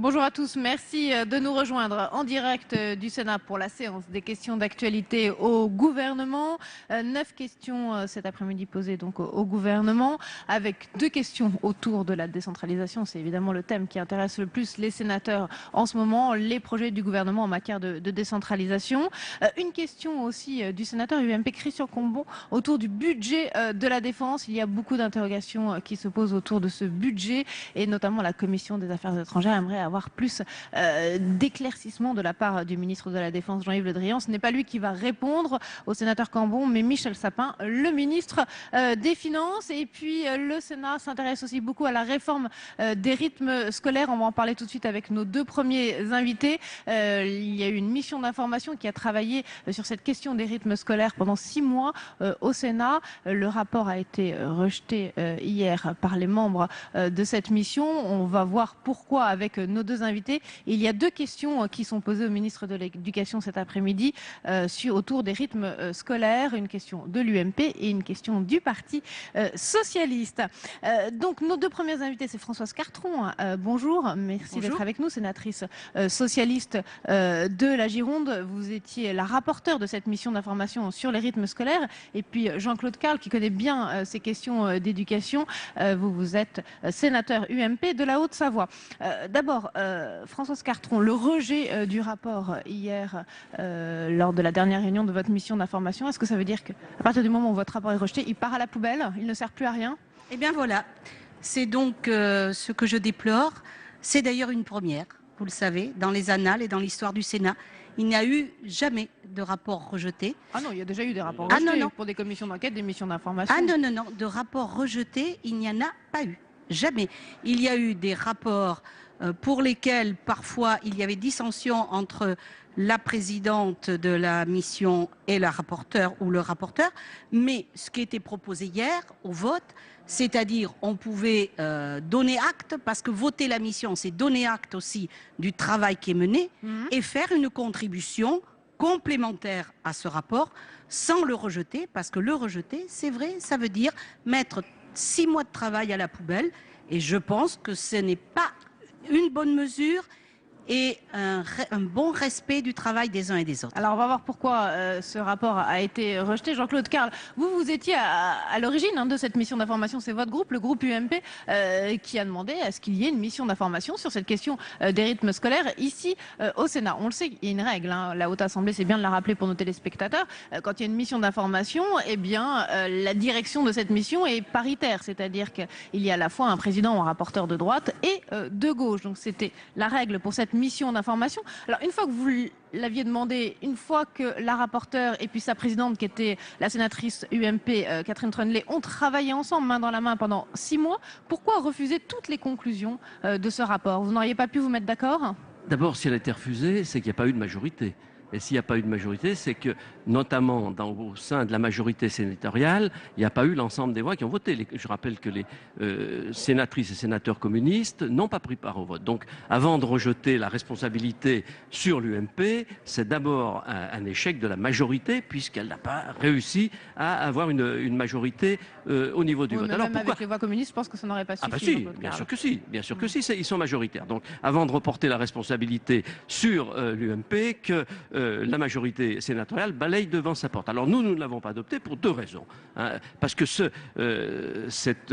Bonjour à tous, merci de nous rejoindre en direct du Sénat pour la séance des questions d'actualité au gouvernement. 9 questions cet après-midi posées donc au gouvernement, avec 2 questions autour de la décentralisation. C'est évidemment le thème qui intéresse le plus les sénateurs en ce moment, les projets du gouvernement en matière de décentralisation. Une question aussi du sénateur UMP Christian Cambon autour du budget de la défense. Il y a beaucoup d'interrogations qui se posent autour de ce budget et notamment la commission des affaires étrangères aimerait avoir plus d'éclaircissements de la part du ministre de la Défense, Jean-Yves Le Drian. Ce n'est pas lui qui va répondre au sénateur Cambon, mais Michel Sapin, le ministre des Finances. Et puis le Sénat s'intéresse aussi beaucoup à la réforme des rythmes scolaires. On va en parler tout de suite avec nos 2 premiers invités. Il y a eu une mission d'information qui a travaillé sur cette question des rythmes scolaires pendant 6 mois au Sénat. Le rapport a été rejeté hier par les membres de cette mission. On va voir pourquoi avec nos 2 invités. Il y a 2 questions qui sont posées au ministre de l'Éducation cet après-midi autour des rythmes scolaires. Une question de l'UMP et une question du Parti socialiste. Donc nos 2 premiers invités, c'est Françoise Cartron. Bonjour, merci d'être avec nous, sénatrice socialiste de la Gironde. Vous étiez la rapporteure de cette mission d'information sur les rythmes scolaires. Et puis Jean-Claude Carle, qui connaît bien ces questions d'éducation. Vous êtes sénateur UMP de la Haute-Savoie. D'abord, Françoise Cartron, le rejet du rapport hier lors de la dernière réunion de votre mission d'information, est-ce que ça veut dire qu'à partir du moment où votre rapport est rejeté, il part à la poubelle, il ne sert plus à rien? Eh bien voilà, c'est donc ce que je déplore. C'est d'ailleurs une première, vous le savez, dans les annales et dans l'histoire du Sénat. Il n'y a eu jamais de rapport rejeté. Ah non, il y a déjà eu des rapports rejetés pour des commissions d'enquête, des missions d'information. Ah non, de rapport rejeté, il n'y en a pas eu. Jamais. Il y a eu des rapports pour lesquels parfois il y avait dissension entre la présidente de la mission et la rapporteure ou le rapporteur, mais ce qui était proposé hier au vote, c'est-à-dire on pouvait donner acte, parce que voter la mission, c'est donner acte aussi du travail qui est mené et faire une contribution complémentaire à ce rapport sans le rejeter, parce que le rejeter, c'est vrai, ça veut dire mettre 6 mois de travail à la poubelle, et je pense que ce n'est pas une bonne mesure et un bon respect du travail des uns et des autres. Alors on va voir pourquoi ce rapport a été rejeté. Jean-Claude Carle, vous étiez à l'origine de cette mission d'information, c'est votre groupe, le groupe UMP, qui a demandé à ce qu'il y ait une mission d'information sur cette question des rythmes scolaires ici au Sénat. On le sait, il y a une règle, la Haute Assemblée, c'est bien de la rappeler pour nos téléspectateurs, quand il y a une mission d'information, eh bien la direction de cette mission est paritaire, c'est-à-dire qu'il y a à la fois un président ou un rapporteur de droite et de gauche. Donc c'était la règle pour cette mission d'information. Alors une fois que vous l'aviez demandé, une fois que la rapporteure et puis sa présidente qui était la sénatrice UMP Catherine Troendlé ont travaillé ensemble main dans la main pendant 6 mois, pourquoi refuser toutes les conclusions de ce rapport? Vous n'auriez pas pu vous mettre d'accord? D'abord, si elle a été refusée, c'est qu'il n'y a pas eu de majorité. Et s'il n'y a pas eu de majorité, c'est que, notamment au sein de la majorité sénatoriale, il n'y a pas eu l'ensemble des voix qui ont voté. Je rappelle que les sénatrices et sénateurs communistes n'ont pas pris part au vote. Donc, avant de rejeter la responsabilité sur l'UMP, c'est d'abord un échec de la majorité, puisqu'elle n'a pas réussi à avoir une majorité au niveau du vote. Alors, même avec les voix communistes, je pense que ça n'aurait pas suffi. Ah bah si, bien sûr que si, bien sûr que si, ils sont majoritaires. Donc, avant de reporter la responsabilité sur l'UMP, que la majorité sénatoriale balaye devant sa porte. Alors nous ne l'avons pas adopté pour 2 raisons. Parce que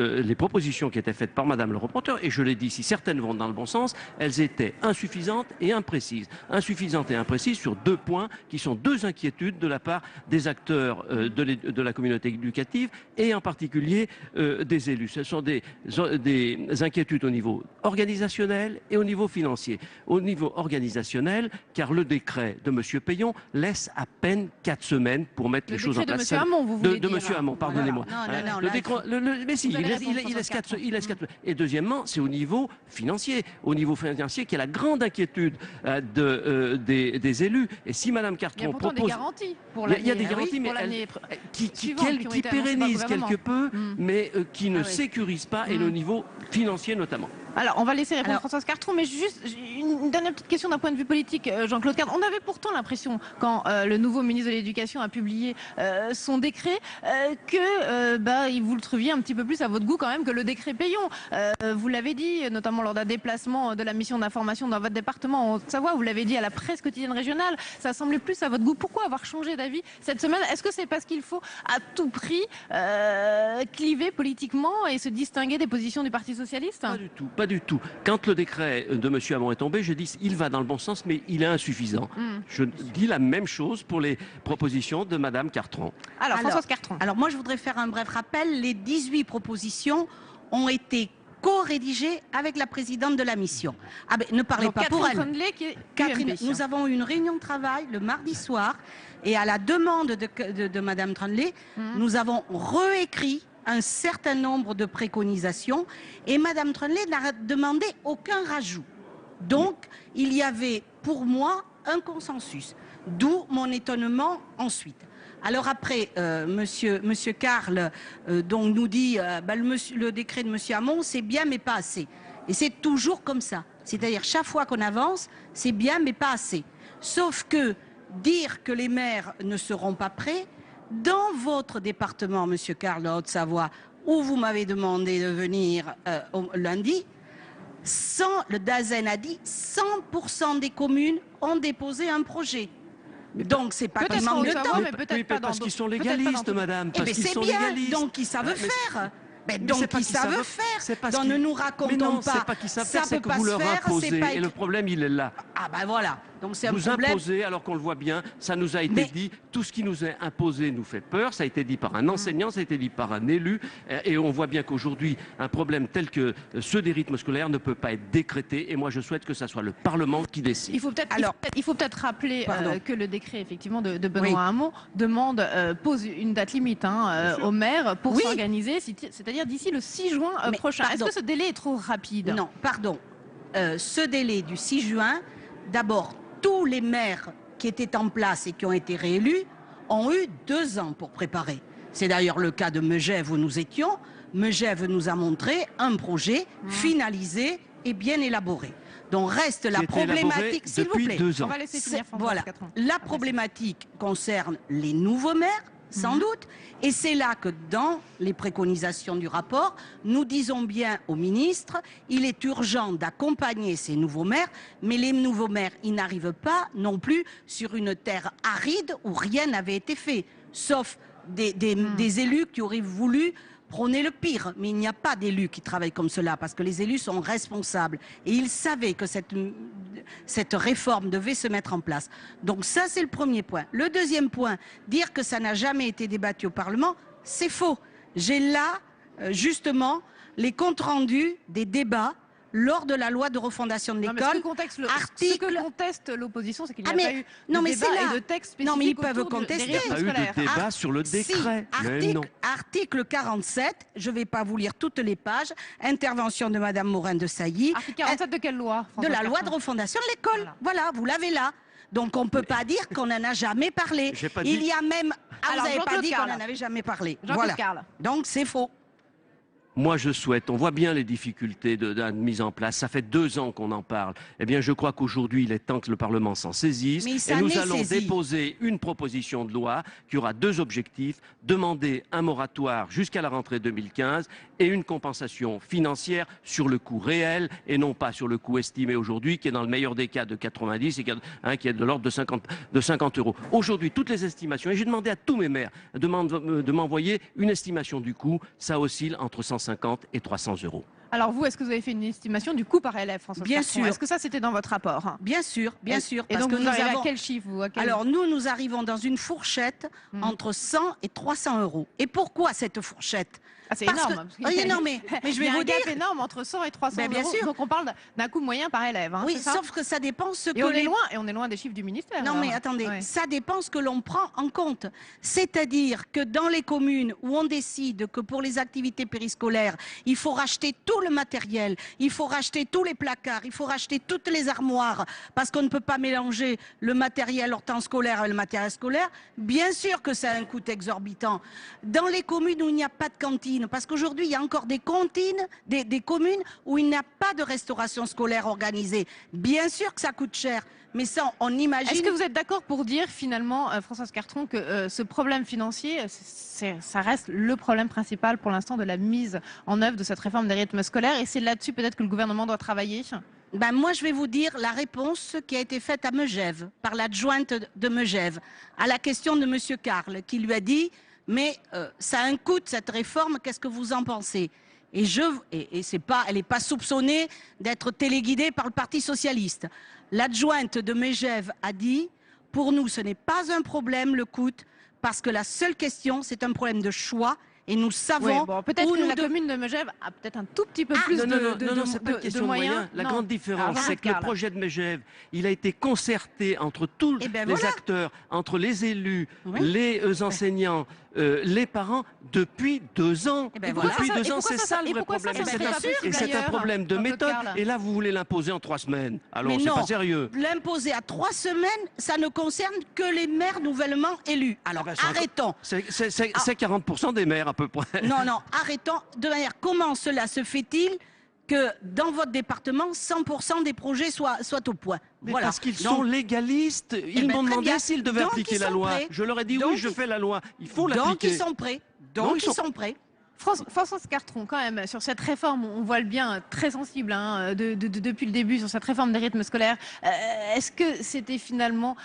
les propositions qui étaient faites par Madame le rapporteur, et je l'ai dit, si certaines vont dans le bon sens, elles étaient insuffisantes et imprécises. Insuffisantes et imprécises sur 2 points qui sont 2 inquiétudes de la part des acteurs de la communauté éducative et en particulier des élus. Ce sont des inquiétudes au niveau organisationnel et au niveau financier. Au niveau organisationnel, car le décret de M. Payon laisse à peine 4 semaines pour mettre les choses en place. De M. Hamon, vous voulez dire. De M. Hamon, pardonnez-moi. Mais si, il laisse 4 semaines. Et deuxièmement, c'est au niveau financier. Au niveau financier, qui est la grande inquiétude des élus. Et si Mme Cartron propose... Il y a pourtant des garanties pour l'année. Il y a des garanties, mais qui pérennisent quelque peu, mais qui ne sécurisent pas, et le niveau financier notamment. Alors, on va laisser répondre Françoise Cartron, mais juste une dernière petite question d'un point de vue politique, Jean-Claude Card. On avait pourtant l'impression, quand le nouveau ministre de l'Éducation a publié son décret, que vous le trouviez un petit peu plus à votre goût quand même que le décret Payon. Vous l'avez dit, notamment lors d'un déplacement de la mission d'information dans votre département en Savoie, vous l'avez dit à la presse quotidienne régionale, ça semblait plus à votre goût. Pourquoi avoir changé d'avis cette semaine? Est-ce que c'est parce qu'il faut à tout prix cliver politiquement et se distinguer des positions du Parti socialiste? Pas du tout, pas du tout. Quand le décret de M. Hamon est tombé, je dis il va dans le bon sens, mais il est insuffisant. Je dis la même chose pour les propositions de Mme Cartron. Alors, Françoise Cartron. Alors moi, je voudrais faire un bref rappel. Les 18 propositions ont été co-rédigées avec la présidente de la mission. Ah ben, ne parlez Donc, pas Catherine pour elle. Tremblay, qui est Catherine, UMP. nous avons eu une réunion de travail le mardi soir et à la demande de Mme Tremblay, nous avons réécrit un certain nombre de préconisations et Mme Tremblay n'a demandé aucun rajout. Donc, il y avait pour moi un consensus, d'où mon étonnement ensuite. Alors après, monsieur Carle donc nous dit le décret de monsieur Hamon, c'est bien mais pas assez. Et c'est toujours comme ça. C'est-à-dire chaque fois qu'on avance, c'est bien mais pas assez. Sauf que dire que les maires ne seront pas prêts, dans votre département, monsieur Carle, de Haute-Savoie, où vous m'avez demandé de venir lundi, le DAZEN a dit 100% des communes ont déposé un projet. Donc c'est pas qu'il manque de temps. Mais peut-être pas parce qu'ils sont légalistes, madame. Eh bien c'est bien, donc ils savent faire. Donc ils savent faire. Donc ne nous racontons pas. C'est pas qu'ils savent faire, Ça c'est peut que pas vous se leur faire. imposez. Et le problème, il est là. Ah ben voilà. Donc c'est un Vous problème. imposez, alors qu'on le voit bien, ça nous a été dit, tout ce qui nous est imposé nous fait peur, ça a été dit par un enseignant, ça a été dit par un élu, et on voit bien qu'aujourd'hui, un problème tel que ceux des rythmes scolaires ne peut pas être décrété, et moi je souhaite que ça soit le Parlement qui décide. Il faut peut-être rappeler que le décret effectivement de Benoît Oui. Hamon pose une date limite au maire pour s'organiser, c'est-à-dire d'ici le 6 juin prochain. Est-ce que ce délai est trop rapide? Non, pardon. Ce délai du 6 juin, d'abord, tous les maires qui étaient en place et qui ont été réélus ont eu 2 ans pour préparer. C'est d'ailleurs le cas de Megève où nous étions. Megève nous a montré un projet finalisé et bien élaboré. Donc reste la problématique, s'il vous plaît. 2 ans. On va laisser finir Françoise Voilà. Cartron. La problématique concerne les nouveaux maires, sans doute, et c'est là que dans les préconisations du rapport, nous disons bien au ministre, il est urgent d'accompagner ces nouveaux maires, mais les nouveaux maires, ils n'arrivent pas non plus sur une terre aride où rien n'avait été fait, sauf des élus qui auraient voulu prôner le pire, mais il n'y a pas d'élus qui travaillent comme cela, parce que les élus sont responsables, et ils savaient que cette réforme devait se mettre en place. Donc ça, c'est le premier point. Le deuxième point, dire que ça n'a jamais été débattu au Parlement, c'est faux. J'ai là, justement, les comptes rendus des débats lors de la loi de refondation de l'école. Ce que conteste l'opposition, c'est qu'il n'y a pas eu non, de mais débat c'est là. et de texte spécifique. Non, mais ils peuvent autour contester. des rythmes Il n'y a pas eu scolaires. de débat sur le décret. Mais non. Article 47, je ne vais pas vous lire toutes les pages, intervention de Madame Morin-Desailly. Article 47 de quelle loi, De Françoise la loi de Cartron? refondation de l'école. Voilà, vous l'avez là. Donc on ne peut pas dire qu'on n'en a jamais parlé. Il y a même... Ah, vous n'avez pas dit qu'on n'en avait jamais parlé. Voilà. Donc c'est faux. Moi, je souhaite, on voit bien les difficultés de mise en place. Ça fait 2 ans qu'on en parle. Eh bien, je crois qu'aujourd'hui, il est temps que le Parlement s'en saisisse. Et nous allons déposer une proposition de loi qui aura 2 objectifs. Demander un moratoire jusqu'à la rentrée 2015 et une compensation financière sur le coût réel et non pas sur le coût estimé aujourd'hui, qui est dans le meilleur des cas de 90 et qui est de l'ordre de 50 euros. Aujourd'hui, toutes les estimations, et j'ai demandé à tous mes maires de m'envoyer une estimation du coût, ça oscille entre 150 et 300 euros. Alors vous, est-ce que vous avez fait une estimation du coût par élève, François Bien Cartron? sûr. Est-ce que ça, c'était dans votre rapport? Bien sûr, bien sûr. Et donc, vous arrivez à quel chiffre Alors, nous arrivons dans une fourchette entre 100 et 300 euros. Et pourquoi cette fourchette? Ah, c'est énorme. Non, mais je vais vous dire. Il y a un gap énorme entre 100 et 300 bien euros. sûr. Donc on parle d'un coût moyen par élève. Hein, oui, sauf que ça dépend ce que on est loin des chiffres du ministère. Non, mais attendez, ça dépend ce que l'on prend en compte. C'est-à-dire que dans les communes où on décide que pour les activités périscolaires, il faut racheter tout le matériel, il faut racheter tous les placards, il faut racheter toutes les armoires, parce qu'on ne peut pas mélanger le matériel hors temps scolaire avec le matériel scolaire, bien sûr que ça a un coût exorbitant. Dans les communes où il n'y a pas de cantine, cantines, parce qu'aujourd'hui, il y a encore des cantines, des communes où il n'y a pas de restauration scolaire organisée. Bien sûr que ça coûte cher, mais ça, on imagine... Est-ce que vous êtes d'accord pour dire finalement, Françoise Cartron, que ce problème financier, ça reste le problème principal pour l'instant de la mise en œuvre de cette réforme des rythmes scolaires, et c'est là-dessus peut-être que le gouvernement doit travailler? Ben moi, je vais vous dire la réponse qui a été faite à Megève, par l'adjointe de Megève, à la question de M. Carle, qui lui a dit « Mais ça a un coût, cette réforme, qu'est-ce que vous en pensez ?» Et, elle n'est pas soupçonnée d'être téléguidée par le Parti socialiste. L'adjointe de Megève a dit « Pour nous, ce n'est pas un problème, le coût, parce que la seule question, c'est un problème de choix. » Et nous savons... Oui, bon, peut-être que la commune de Megève a peut-être un tout petit peu plus de moyens. La grande différence, c'est que le projet de Megève, il a été concerté entre tous les acteurs, entre les élus, les enseignants, les parents, depuis 2 ans. Depuis 2 ans, c'est ça le vrai problème. Et c'est un problème de méthode. Et là, vous voulez l'imposer en 3 semaines. Alors, c'est pas sérieux. L'imposer à 3 semaines, ça ne concerne que les maires nouvellement élus. Alors, arrêtons. C'est 40% des maires, à peu près. Non, arrêtons. De manière, comment cela se fait-il que dans votre département, 100% des projets soient au point? Voilà. Parce qu'ils sont légalistes. Ils m'ont demandé s'ils devaient appliquer la loi. Je leur ai dit oui, je fais la loi. Il faut l'appliquer. Donc ils sont prêts. Donc ils sont prêts. Françoise Cartron, quand même, sur cette réforme, on voit le bien très sensible depuis le début sur cette réforme des rythmes scolaires. Est-ce que c'était finalement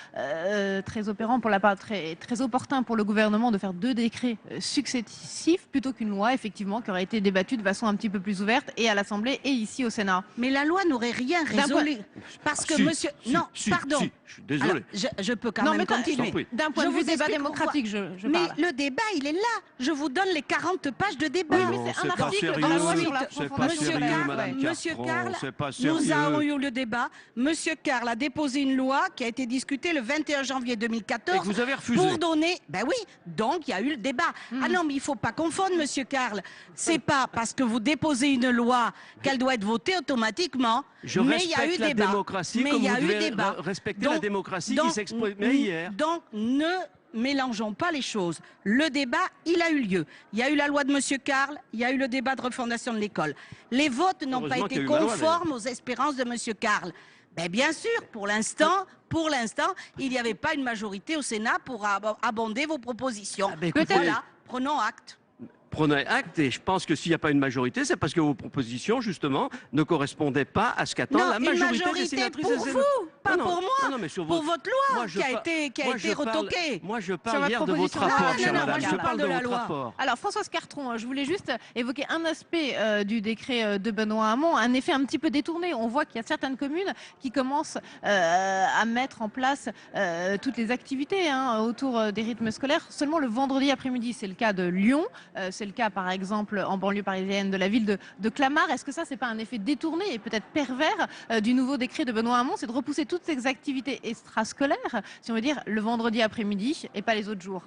très opérant pour la part, très opportun pour le gouvernement de faire 2 décrets successifs plutôt qu'une loi, effectivement, qui aurait été débattue de façon un petit peu plus ouverte et à l'Assemblée et ici au Sénat? Mais la loi n'aurait rien résolu. Parce que monsieur... Non, pardon. Je suis désolé. Alors, je peux quand même continuer. D'un point de vue débat démocratique, je mais parle. le débat, il est là. Je vous donne les 40 pages de débat. Oui, mais c'est un article dans la loi sur la fondation. Monsieur Carle, nous avons eu le débat. Monsieur Carle a déposé une loi qui a été discutée le 21 janvier 2014. Et que vous avez refusé. Pour donner... Ben oui, donc il y a eu le débat. Ah non, mais il ne faut pas confondre, monsieur Carle. C'est pas parce que vous déposez une loi qu'elle doit être votée automatiquement. Mais il y a eu débat. Démocratie, comme vous devez respecter la démocratie qui s'exprimait hier. Donc ne mélangeons pas les choses. Le débat, il a eu lieu. Il y a eu la loi de M. Carle, il y a eu le débat de refondation de l'école. Les votes n'ont pas été conformes aux espérances de M. Carle. Ben bien sûr, pour l'instant, il n'y avait pas une majorité au Sénat pour abonder vos propositions. Voilà, prenons acte. Prenez acte, et je pense que s'il n'y a pas une majorité, c'est parce que vos propositions, justement, ne correspondaient pas à ce qu'attend la majorité des sénatrices et sénateurs. Pour vous, pas pour moi, pour votre loi qui a été retoquée. Moi, je parle hier de votre rapport, chère madame. Je parle de votre rapport. Alors, Françoise Cartron, je voulais juste évoquer un aspect du décret de Benoît Hamon, un effet un petit peu détourné. On voit qu'il y a certaines communes qui commencent à mettre en place toutes les activités autour des rythmes scolaires seulement le vendredi après-midi. C'est le cas de Lyon, c'est le cas, par exemple, en banlieue parisienne de la ville de Clamart. Est-ce que ça, c'est pas un effet détourné et peut-être pervers du nouveau décret de Benoît Hamon? C'est de repousser toutes ces activités extrascolaires, si on veut dire, le vendredi après-midi et pas les autres jours.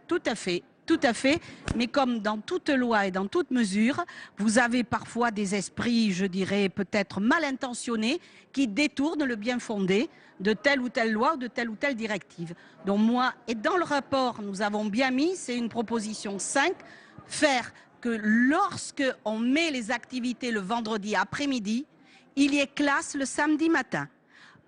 Tout à fait. Tout à fait, mais comme dans toute loi et dans toute mesure, vous avez parfois des esprits, je dirais, peut-être mal intentionnés, qui détournent le bien fondé de telle ou telle loi ou de telle ou telle directive. Donc moi, et dans le rapport, nous avons bien mis, c'est une proposition 5, faire que lorsque on met les activités le vendredi après-midi, il y ait classe le samedi matin.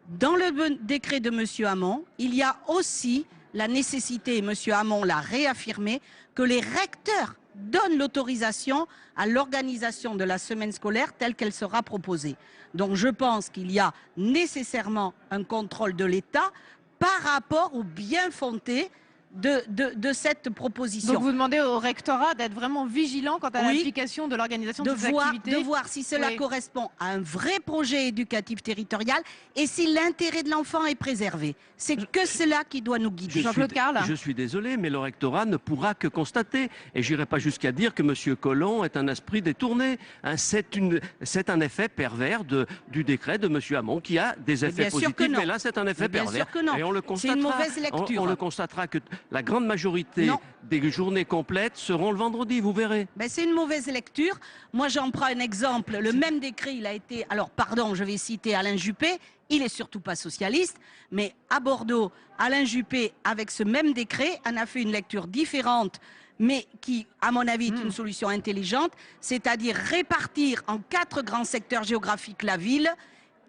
Dans le décret de M. Hamon, il y a aussi la nécessité, et M. Hamon l'a réaffirmé, que les recteurs donnent l'autorisation à l'organisation de la semaine scolaire telle qu'elle sera proposée. Donc je pense qu'il y a nécessairement un contrôle de l'État par rapport au bien fondé de cette proposition. Donc vous demandez au rectorat d'être vraiment vigilant quant à l'application de l'organisation de ces activités. De voir si cela correspond à un vrai projet éducatif territorial et si l'intérêt de l'enfant est préservé. C'est que cela qui doit nous guider. Jean-Claude Carle. Je suis désolé, mais le rectorat ne pourra que constater. Et je n'irai pas jusqu'à dire que M. Collomb est un esprit détourné. C'est un effet pervers du décret de M. Hamon qui a des effets positifs. Mais là, c'est un effet pervers. Et on le constatera. C'est une mauvaise lecture. On le constatera que la grande majorité des journées complètes seront le vendredi, vous verrez. Ben, c'est une mauvaise lecture. Moi, j'en prends un exemple. Le même décret, il a été... Alors, pardon, je vais citer Alain Juppé. Il n'est surtout pas socialiste. Mais à Bordeaux, Alain Juppé, avec ce même décret, en a fait une lecture différente mais qui, à mon avis, est une solution intelligente, c'est-à-dire répartir en 4 grands secteurs géographiques la ville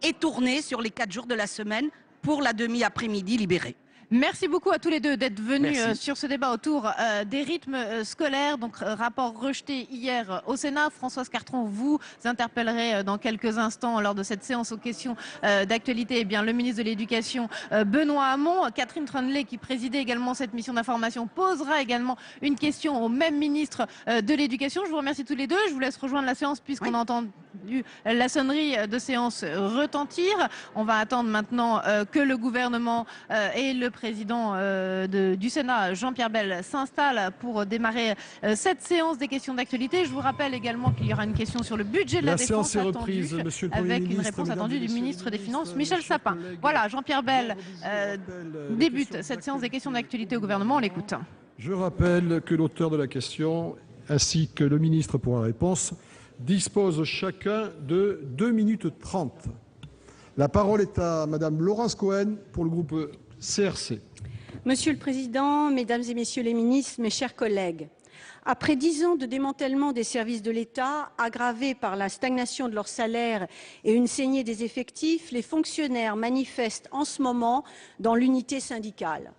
et tourner sur les 4 jours de la semaine pour la demi-après-midi libérée. Merci beaucoup à tous les deux d'être venus sur ce débat autour des rythmes scolaires. Donc, rapport rejeté hier au Sénat. Françoise Cartron, vous interpellerez dans quelques instants lors de cette séance aux questions d'actualité le ministre de l'Éducation, Benoît Hamon. Catherine Troendlé, qui présidait également cette mission d'information, posera également une question au même ministre de l'Éducation. Je vous remercie tous les deux. Je vous laisse rejoindre la séance puisqu'on a entendu la sonnerie de séance retentir. On va attendre maintenant que le gouvernement et le président du Sénat, Jean-Pierre Bel, s'installe pour démarrer cette séance des questions d'actualité. Je vous rappelle également qu'il y aura une question sur le budget de la défense attendue, avec une réponse attendue du ministre des Finances, Michel Sapin. Voilà, Jean-Pierre Bel débute cette séance des questions d'actualité au gouvernement. On l'écoute. Je rappelle que l'auteur de la question ainsi que le ministre pour la réponse disposent chacun de 2 minutes 30. La parole est à Madame Laurence Cohen pour le groupe CRC. Monsieur le Président, Mesdames et Messieurs les ministres, mes chers collègues, après 10 ans de démantèlement des services de l'État, aggravés par la stagnation de leurs salaires et une saignée des effectifs, les fonctionnaires manifestent en ce moment dans l'unité syndicale.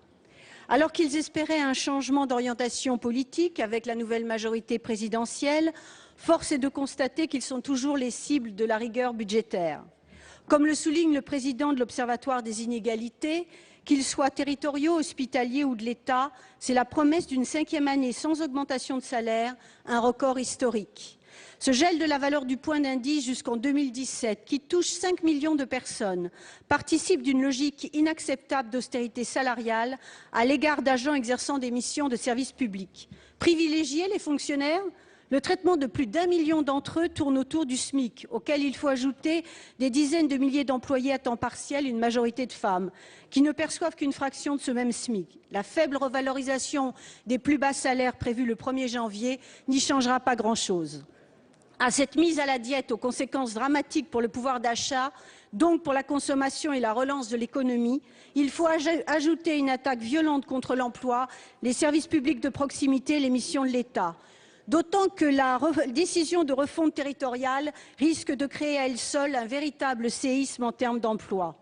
Alors qu'ils espéraient un changement d'orientation politique avec la nouvelle majorité présidentielle, force est de constater qu'ils sont toujours les cibles de la rigueur budgétaire. Comme le souligne le président de l'Observatoire des inégalités, qu'ils soient territoriaux, hospitaliers ou de l'État, c'est la promesse d'une 5e année sans augmentation de salaire, un record historique. Ce gel de la valeur du point d'indice jusqu'en 2017, qui touche 5 millions de personnes, participe d'une logique inacceptable d'austérité salariale à l'égard d'agents exerçant des missions de service public. Privilégier les fonctionnaires ? Le traitement de plus d'1 million d'entre eux tourne autour du SMIC, auquel il faut ajouter des dizaines de milliers d'employés à temps partiel, une majorité de femmes, qui ne perçoivent qu'une fraction de ce même SMIC. La faible revalorisation des plus bas salaires prévue le 1er janvier n'y changera pas grand-chose. À cette mise à la diète aux conséquences dramatiques pour le pouvoir d'achat, donc pour la consommation et la relance de l'économie, il faut ajouter une attaque violente contre l'emploi, les services publics de proximité, les missions de l'État. D'autant que la décision de refonte territoriale risque de créer à elle seule un véritable séisme en termes d'emploi.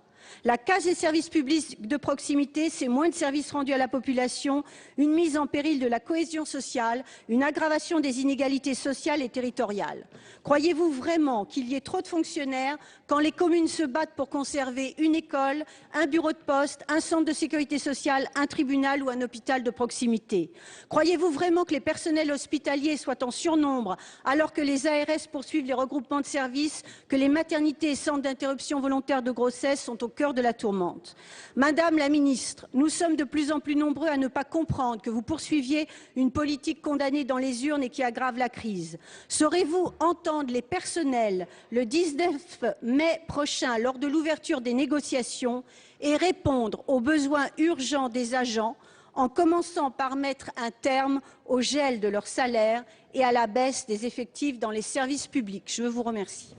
La casse des services publics de proximité, c'est moins de services rendus à la population, une mise en péril de la cohésion sociale, une aggravation des inégalités sociales et territoriales. Croyez-vous vraiment qu'il y ait trop de fonctionnaires quand les communes se battent pour conserver une école, un bureau de poste, un centre de sécurité sociale, un tribunal ou un hôpital de proximité? Croyez-vous vraiment que les personnels hospitaliers soient en surnombre alors que les ARS poursuivent les regroupements de services, que les maternités et centres d'interruption volontaire de grossesse sont au cœur de la tourmente? Madame la ministre, nous sommes de plus en plus nombreux à ne pas comprendre que vous poursuiviez une politique condamnée dans les urnes et qui aggrave la crise. Saurez-vous entendre les personnels le 19 mai prochain lors de l'ouverture des négociations et répondre aux besoins urgents des agents en commençant par mettre un terme au gel de leur salaire et à la baisse des effectifs dans les services publics? Je vous remercie.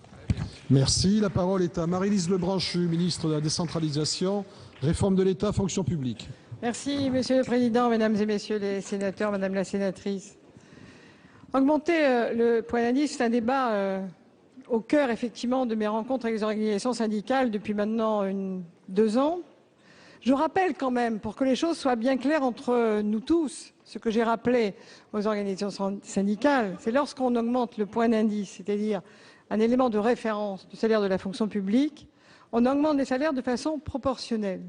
Merci. La parole est à Maryse Lebranchu, ministre de la Décentralisation, Réforme de l'État, Fonction publique. Merci, Monsieur le Président, Mesdames et Messieurs les sénateurs, Madame la sénatrice. Augmenter le point d'indice, c'est un débat au cœur, effectivement, de mes rencontres avec les organisations syndicales depuis maintenant 2 ans. Je rappelle quand même, pour que les choses soient bien claires entre nous tous, ce que j'ai rappelé aux organisations syndicales, c'est lorsqu'on augmente le point d'indice, c'est-à-dire un élément de référence du salaire de la fonction publique, on augmente les salaires de façon proportionnelle.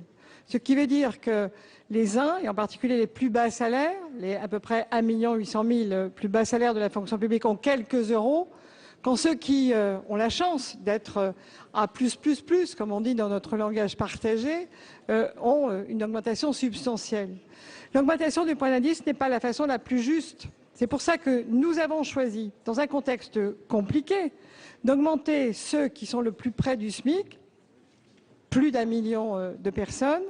Ce qui veut dire que les uns, et en particulier les plus bas salaires, les à peu près 1 800 000 plus bas salaires de la fonction publique ont quelques euros, quand ceux qui ont la chance d'être à plus, comme on dit dans notre langage partagé, ont une augmentation substantielle. L'augmentation du point d'indice n'est pas la façon la plus juste. C'est pour ça que nous avons choisi, dans un contexte compliqué, d'augmenter ceux qui sont le plus près du SMIC, plus d'1 million de personnes,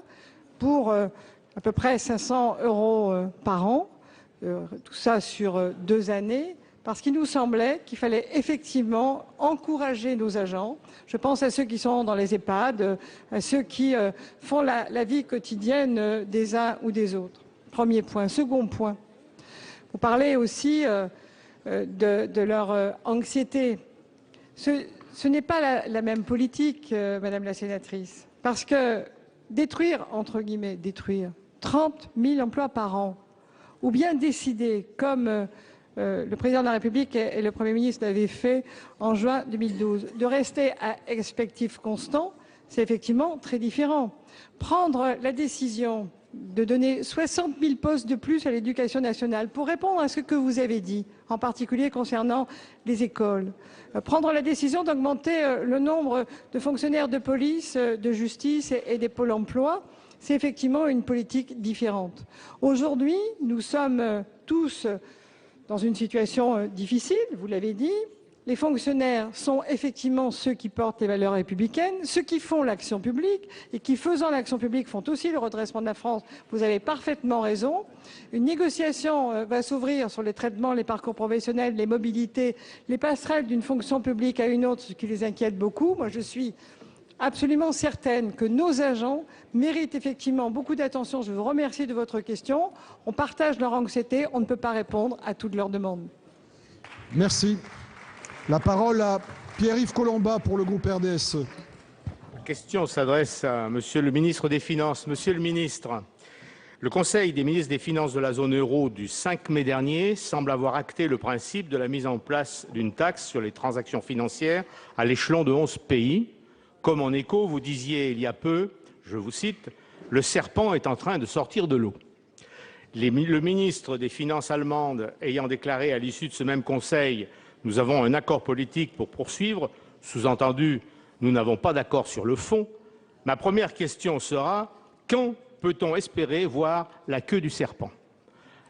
pour à peu près 500 € par an, tout ça sur 2 années, parce qu'il nous semblait qu'il fallait effectivement encourager nos agents. Je pense à ceux qui sont dans les EHPAD, à ceux qui font la vie quotidienne des uns ou des autres. Premier point. Second point. Vous parlez aussi de leur anxiété. Ce n'est pas la même politique, Madame la sénatrice, parce que détruire, entre guillemets, détruire 30 000 emplois par an, ou bien décider, comme le président de la République et le Premier ministre l'avaient fait en juin 2012, de rester à effectif constant, c'est effectivement très différent. Prendre la décision de donner 60 000 postes de plus à l'éducation nationale pour répondre à ce que vous avez dit, en particulier concernant les écoles. Prendre la décision d'augmenter le nombre de fonctionnaires de police, de justice et des pôles emploi, c'est effectivement une politique différente. Aujourd'hui, nous sommes tous dans une situation difficile, vous l'avez dit. Les fonctionnaires sont effectivement ceux qui portent les valeurs républicaines, ceux qui font l'action publique et qui, faisant l'action publique, font aussi le redressement de la France. Vous avez parfaitement raison. Une négociation va s'ouvrir sur les traitements, les parcours professionnels, les mobilités, les passerelles d'une fonction publique à une autre, ce qui les inquiète beaucoup. Moi, je suis absolument certaine que nos agents méritent effectivement beaucoup d'attention. Je vous remercie de votre question. On partage leur anxiété. On ne peut pas répondre à toutes leurs demandes. Merci. La parole à Pierre-Yves Collombat pour le groupe RDSE. La question s'adresse à Monsieur le ministre des Finances. Monsieur le ministre, le Conseil des ministres des Finances de la zone euro du 5 mai dernier semble avoir acté le principe de la mise en place d'une taxe sur les transactions financières à l'échelon de 11 pays. Comme en écho, vous disiez il y a peu, je vous cite, « Le serpent est en train de sortir de l'eau ». Le ministre des Finances allemande ayant déclaré à l'issue de ce même Conseil « Nous avons un accord politique pour poursuivre », sous-entendu « Nous n'avons pas d'accord sur le fond », ma première question sera « Quand peut-on espérer voir la queue du serpent ?»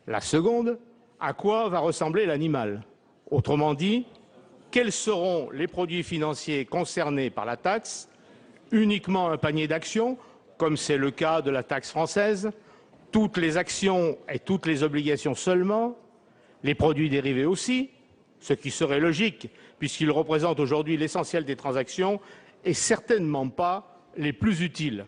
La seconde, à quoi va ressembler l'animal? Autrement dit, quels seront les produits financiers concernés par la taxe? Uniquement un panier d'actions, comme c'est le cas de la taxe française? Toutes les actions et toutes les obligations seulement? Les produits dérivés aussi? Ce qui serait logique, puisqu'ils représentent aujourd'hui l'essentiel des transactions et certainement pas les plus utiles.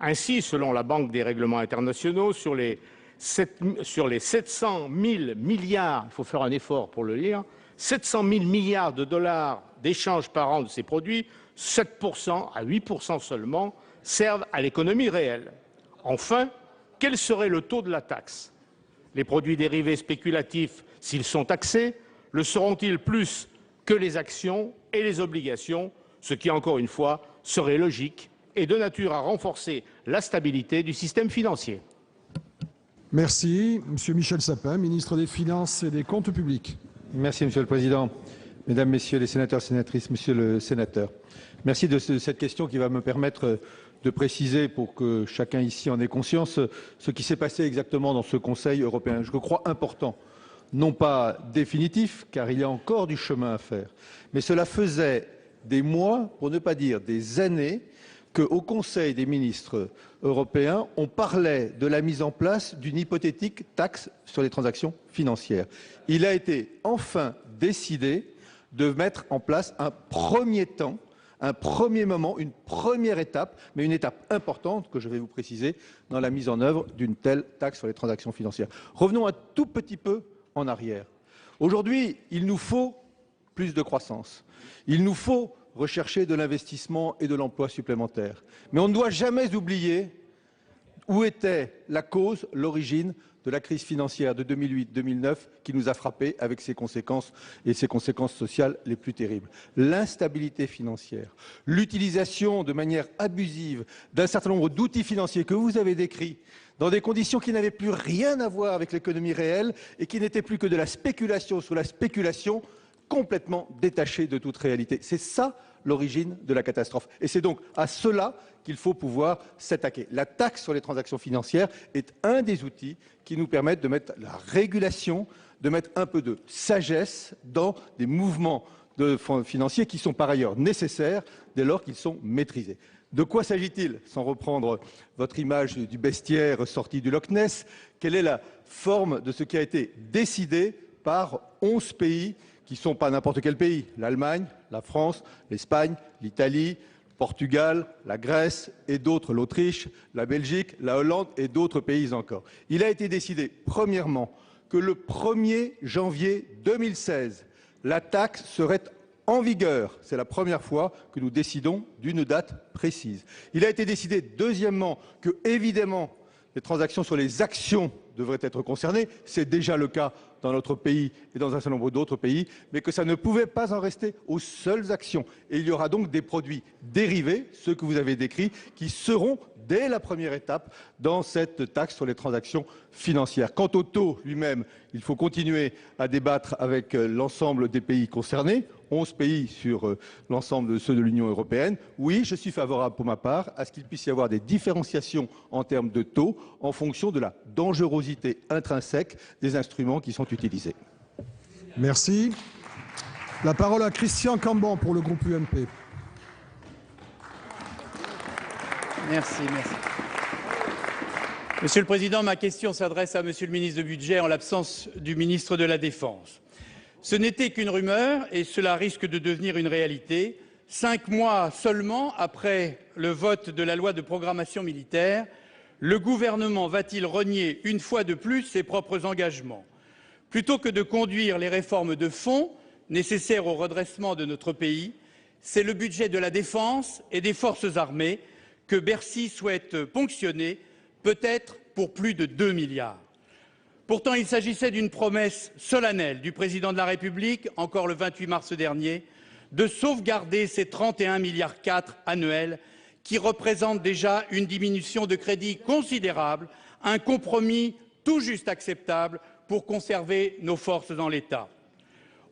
Ainsi, selon la Banque des règlements internationaux, sur les 700 000 milliards, il faut faire un effort pour le lire, 700 000 milliards de dollars d'échanges par an de ces produits, 7% à 8% seulement servent à l'économie réelle. Enfin, quel serait le taux de la taxe? Les produits dérivés spéculatifs, s'ils sont taxés, le seront-ils plus que les actions et les obligations, ce qui, encore une fois, serait logique et de nature à renforcer la stabilité du système financier? Merci. Monsieur Michel Sapin, ministre des Finances et des Comptes publics. Merci, Monsieur le Président. Mesdames, Messieurs les sénateurs, sénatrices, Monsieur le Sénateur, merci de cette question qui va me permettre de préciser, pour que chacun ici en ait conscience, ce qui s'est passé exactement dans ce Conseil européen. Je crois important, non pas définitif, car il y a encore du chemin à faire, mais cela faisait des mois, pour ne pas dire des années, qu'au Conseil des ministres européens, on parlait de la mise en place d'une hypothétique taxe sur les transactions financières. Il a été enfin décidé de mettre en place un premier temps, un premier moment, une première étape, mais une étape importante que je vais vous préciser dans la mise en œuvre d'une telle taxe sur les transactions financières. Revenons un tout petit peu en arrière. Aujourd'hui, il nous faut plus de croissance. Il nous faut rechercher de l'investissement et de l'emploi supplémentaire. Mais on ne doit jamais oublier où était la cause, l'origine de la crise financière de 2008-2009 qui nous a frappés avec ses conséquences et ses conséquences sociales les plus terribles. L'instabilité financière, l'utilisation de manière abusive d'un certain nombre d'outils financiers que vous avez décrits dans des conditions qui n'avaient plus rien à voir avec l'économie réelle et qui n'étaient plus que de la spéculation sur la spéculation, complètement détachée de toute réalité. C'est ça l'origine de la catastrophe. Et c'est donc à cela qu'il faut pouvoir s'attaquer. La taxe sur les transactions financières est un des outils qui nous permettent de mettre la régulation, de mettre un peu de sagesse dans des mouvements financiers qui sont par ailleurs nécessaires dès lors qu'ils sont maîtrisés. De quoi s'agit-il? Sans reprendre votre image du bestiaire sorti du Loch Ness, quelle est la forme de ce qui a été décidé par 11 pays qui ne sont pas n'importe quel pays? L'Allemagne, la France, l'Espagne, l'Italie, le Portugal, la Grèce et d'autres, l'Autriche, la Belgique, la Hollande et d'autres pays encore. Il a été décidé, premièrement, que le 1er janvier 2016, la taxe serait en vigueur. C'est la première fois que nous décidons d'une date précise. Il a été décidé, deuxièmement, que, évidemment, les transactions sur les actions devraient être concernées. C'est déjà le cas dans notre pays et dans un certain nombre d'autres pays, mais que ça ne pouvait pas en rester aux seules actions. Et il y aura donc des produits dérivés, ceux que vous avez décrits, qui seront, dès la première étape, dans cette taxe sur les transactions financières. Quant au taux lui-même, il faut continuer à débattre avec l'ensemble des pays concernés, 11 pays sur l'ensemble de ceux de l'Union européenne. Oui, je suis favorable pour ma part à ce qu'il puisse y avoir des différenciations en termes de taux en fonction de la dangerosité intrinsèque des instruments qui sont utilisés. Merci. La parole à Christian Cambon pour le groupe UMP. Merci. Monsieur le Président, ma question s'adresse à Monsieur le ministre du Budget en l'absence du ministre de la Défense. Ce n'était qu'une rumeur et cela risque de devenir une réalité. 5 mois seulement après le vote de la loi de programmation militaire, le gouvernement va-t-il renier une fois de plus ses propres engagements? Plutôt que de conduire les réformes de fond nécessaires au redressement de notre pays, c'est le budget de la défense et des forces armées que Bercy souhaite ponctionner, peut-être pour plus de 2 milliards. Pourtant, il s'agissait d'une promesse solennelle du président de la République, encore le 28 mars dernier, de sauvegarder ces 31,4 milliards annuels qui représentent déjà une diminution de crédit considérable, un compromis tout juste acceptable pour conserver nos forces dans l'État.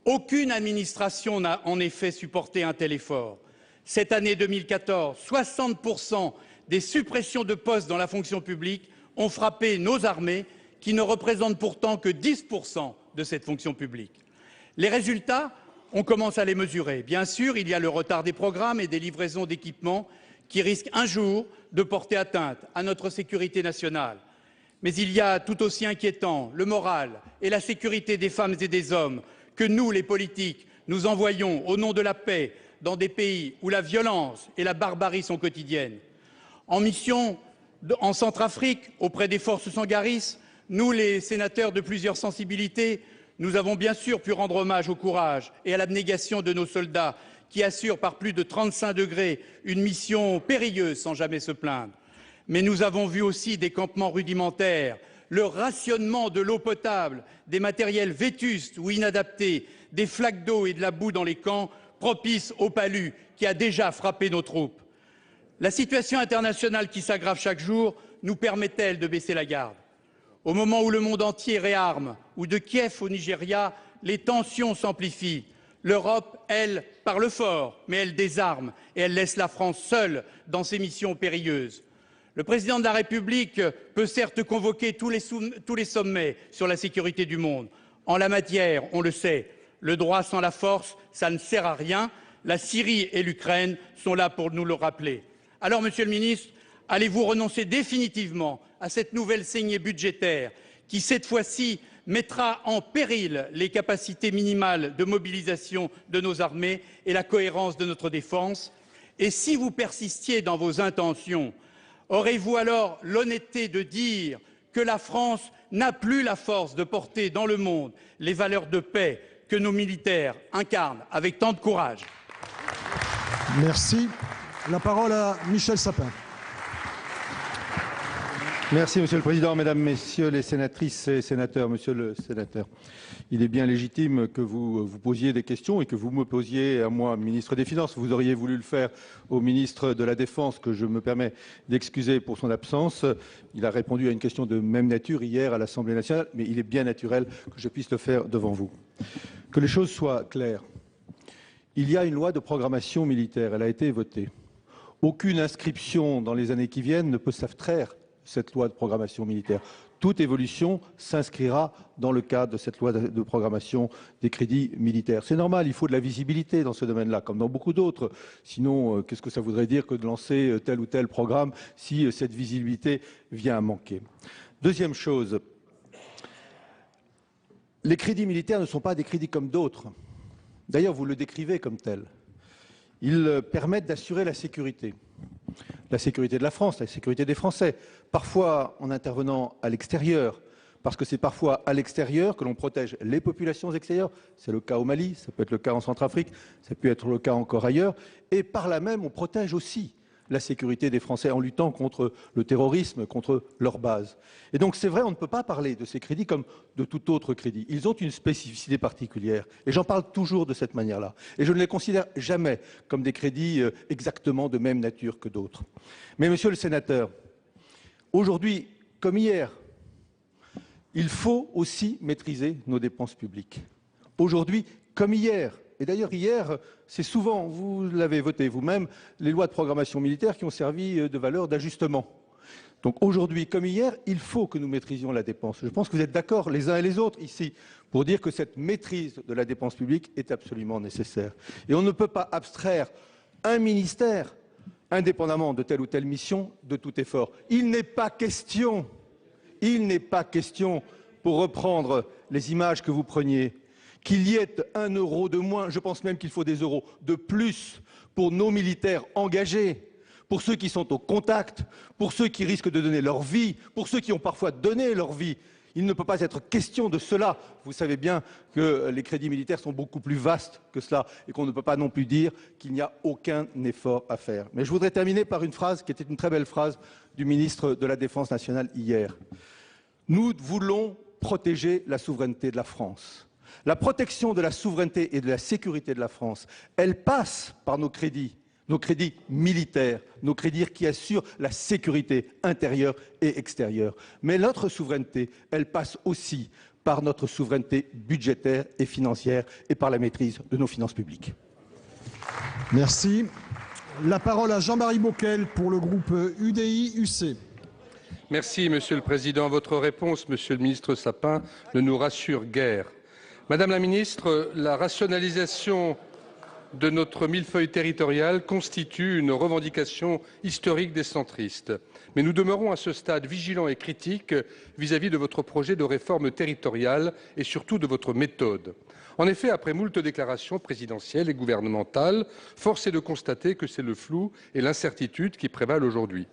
Aucune administration n'a en effet supporté un tel effort. Cette année 2014, 60% des suppressions de postes dans la fonction publique ont frappé nos armées, qui ne représentent pourtant que 10% de cette fonction publique. Les résultats, on commence à les mesurer. Bien sûr, il y a le retard des programmes et des livraisons d'équipements qui risquent un jour de porter atteinte à notre sécurité nationale. Mais il y a tout aussi inquiétant le moral et la sécurité des femmes et des hommes que nous, les politiques, nous envoyons au nom de la paix dans des pays où la violence et la barbarie sont quotidiennes. En mission en Centrafrique, auprès des forces sangaristes, nous, les sénateurs de plusieurs sensibilités, nous avons bien sûr pu rendre hommage au courage et à l'abnégation de nos soldats qui assurent par plus de 35 degrés une mission périlleuse sans jamais se plaindre. Mais nous avons vu aussi des campements rudimentaires, le rationnement de l'eau potable, des matériels vétustes ou inadaptés, des flaques d'eau et de la boue dans les camps, propices au palu qui a déjà frappé nos troupes. La situation internationale qui s'aggrave chaque jour nous permet-elle de baisser la garde? Au moment où le monde entier réarme, ou de Kiev au Nigeria, les tensions s'amplifient. L'Europe, elle, parle fort, mais elle désarme et elle laisse la France seule dans ses missions périlleuses. Le président de la République peut certes convoquer tous les sommets sur la sécurité du monde. En la matière, on le sait, le droit sans la force, ça ne sert à rien. La Syrie et l'Ukraine sont là pour nous le rappeler. Alors, Monsieur le ministre, allez-vous renoncer définitivement à cette nouvelle saignée budgétaire qui, cette fois-ci, mettra en péril les capacités minimales de mobilisation de nos armées et la cohérence de notre défense? Et si vous persistiez dans vos intentions, aurez-vous alors l'honnêteté de dire que la France n'a plus la force de porter dans le monde les valeurs de paix que nos militaires incarnent avec tant de courage? Merci. La parole à Michel Sapin. Merci, Monsieur le Président, Mesdames, Messieurs les sénatrices et sénateurs. Monsieur le sénateur, il est bien légitime que vous vous posiez des questions et que vous me posiez à moi, ministre des Finances. Vous auriez voulu le faire au ministre de la Défense, que je me permets d'excuser pour son absence. Il a répondu à une question de même nature hier à l'Assemblée nationale, mais il est bien naturel que je puisse le faire devant vous. Que les choses soient claires. Il y a une loi de programmation militaire, elle a été votée. Aucune inscription dans les années qui viennent ne peut s'abstraire cette loi de programmation militaire. Toute évolution s'inscrira dans le cadre de cette loi de programmation des crédits militaires. C'est normal, il faut de la visibilité dans ce domaine-là, comme dans beaucoup d'autres. Sinon, qu'est-ce que ça voudrait dire que de lancer tel ou tel programme si cette visibilité vient à manquer? Deuxième chose, les crédits militaires ne sont pas des crédits comme d'autres. D'ailleurs, vous le décrivez comme tel. Ils permettent d'assurer la sécurité de la France, la sécurité des Français, parfois en intervenant à l'extérieur, parce que c'est parfois à l'extérieur que l'on protège les populations extérieures. C'est le cas au Mali, ça peut être le cas en Centrafrique, ça peut être le cas encore ailleurs. Et par là même, on protège aussi la sécurité des Français en luttant contre le terrorisme, contre leur base. Et donc c'est vrai, on ne peut pas parler de ces crédits comme de tout autre crédit. Ils ont une spécificité particulière. Et j'en parle toujours de cette manière-là. Et je ne les considère jamais comme des crédits exactement de même nature que d'autres. Mais monsieur le sénateur, aujourd'hui, comme hier, il faut aussi maîtriser nos dépenses publiques. Aujourd'hui, comme hier, et d'ailleurs hier, c'est souvent, vous l'avez voté vous-même, les lois de programmation militaire qui ont servi de valeur d'ajustement. Donc aujourd'hui, comme hier, il faut que nous maîtrisions la dépense. Je pense que vous êtes d'accord les uns et les autres ici pour dire que cette maîtrise de la dépense publique est absolument nécessaire. Et on ne peut pas abstraire un ministère, indépendamment de telle ou telle mission, de tout effort. Il n'est pas question, pour reprendre les images que vous preniez, qu'il y ait 1 euro de moins, je pense même qu'il faut des euros de plus pour nos militaires engagés, pour ceux qui sont au contact, pour ceux qui risquent de donner leur vie, pour ceux qui ont parfois donné leur vie. Il ne peut pas être question de cela. Vous savez bien que les crédits militaires sont beaucoup plus vastes que cela et qu'on ne peut pas non plus dire qu'il n'y a aucun effort à faire. Mais je voudrais terminer par une phrase qui était une très belle phrase du ministre de la Défense nationale hier. Nous voulons protéger la souveraineté de la France. La protection de la souveraineté et de la sécurité de la France, elle passe par nos crédits militaires, nos crédits qui assurent la sécurité intérieure et extérieure. Mais notre souveraineté, elle passe aussi par notre souveraineté budgétaire et financière et par la maîtrise de nos finances publiques. Merci. La parole à Jean-Marie Bockel pour le groupe UDI-UC. Merci, Monsieur le Président. Votre réponse, Monsieur le ministre Sapin, ne nous rassure guère. Madame la ministre, la rationalisation de notre millefeuille territorial constitue une revendication historique des centristes. Mais nous demeurons à ce stade vigilants et critiques vis-à-vis de votre projet de réforme territoriale et surtout de votre méthode. En effet, après moult déclarations présidentielles et gouvernementales, force est de constater que c'est le flou et l'incertitude qui prévalent aujourd'hui.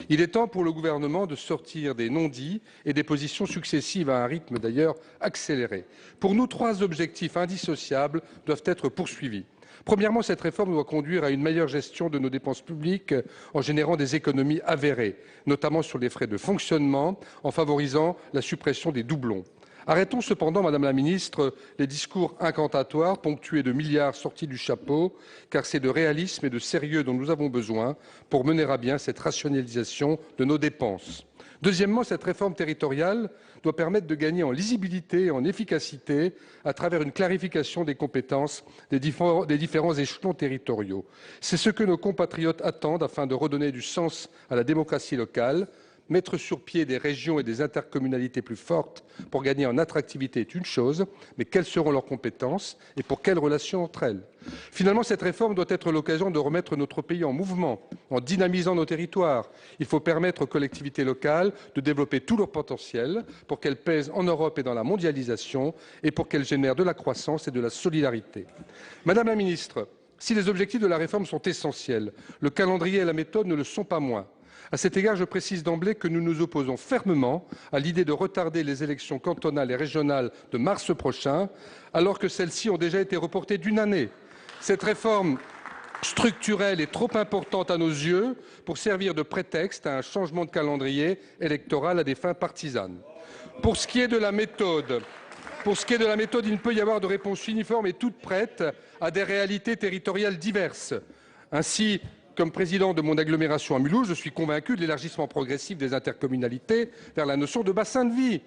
Il est temps pour le gouvernement de sortir des non-dits et des positions successives à un rythme d'ailleurs accéléré. Pour nous, 3 objectifs indissociables doivent être poursuivis. Premièrement, cette réforme doit conduire à une meilleure gestion de nos dépenses publiques en générant des économies avérées, notamment sur les frais de fonctionnement, en favorisant la suppression des doublons. Arrêtons cependant, Madame la Ministre, les discours incantatoires ponctués de milliards sortis du chapeau, car c'est de réalisme et de sérieux dont nous avons besoin pour mener à bien cette rationalisation de nos dépenses. Deuxièmement, cette réforme territoriale doit permettre de gagner en lisibilité et en efficacité à travers une clarification des compétences des différents échelons territoriaux. C'est ce que nos compatriotes attendent afin de redonner du sens à la démocratie locale. Mettre sur pied des régions et des intercommunalités plus fortes pour gagner en attractivité est une chose, mais quelles seront leurs compétences et pour quelles relations entre elles? Finalement, cette réforme doit être l'occasion de remettre notre pays en mouvement, en dynamisant nos territoires. Il faut permettre aux collectivités locales de développer tout leur potentiel pour qu'elles pèsent en Europe et dans la mondialisation et pour qu'elles génèrent de la croissance et de la solidarité. Madame la Ministre, si les objectifs de la réforme sont essentiels, le calendrier et la méthode ne le sont pas moins. À cet égard, je précise d'emblée que nous nous opposons fermement à l'idée de retarder les élections cantonales et régionales de mars prochain, alors que celles-ci ont déjà été reportées d'1 année. Cette réforme structurelle est trop importante à nos yeux pour servir de prétexte à un changement de calendrier électoral à des fins partisanes. Pour ce qui est de la méthode, il ne peut y avoir de réponse uniforme et toute prête à des réalités territoriales diverses. Ainsi, comme président de mon agglomération à Mulhouse, je suis convaincu de l'élargissement progressif des intercommunalités vers la notion de bassin de vie.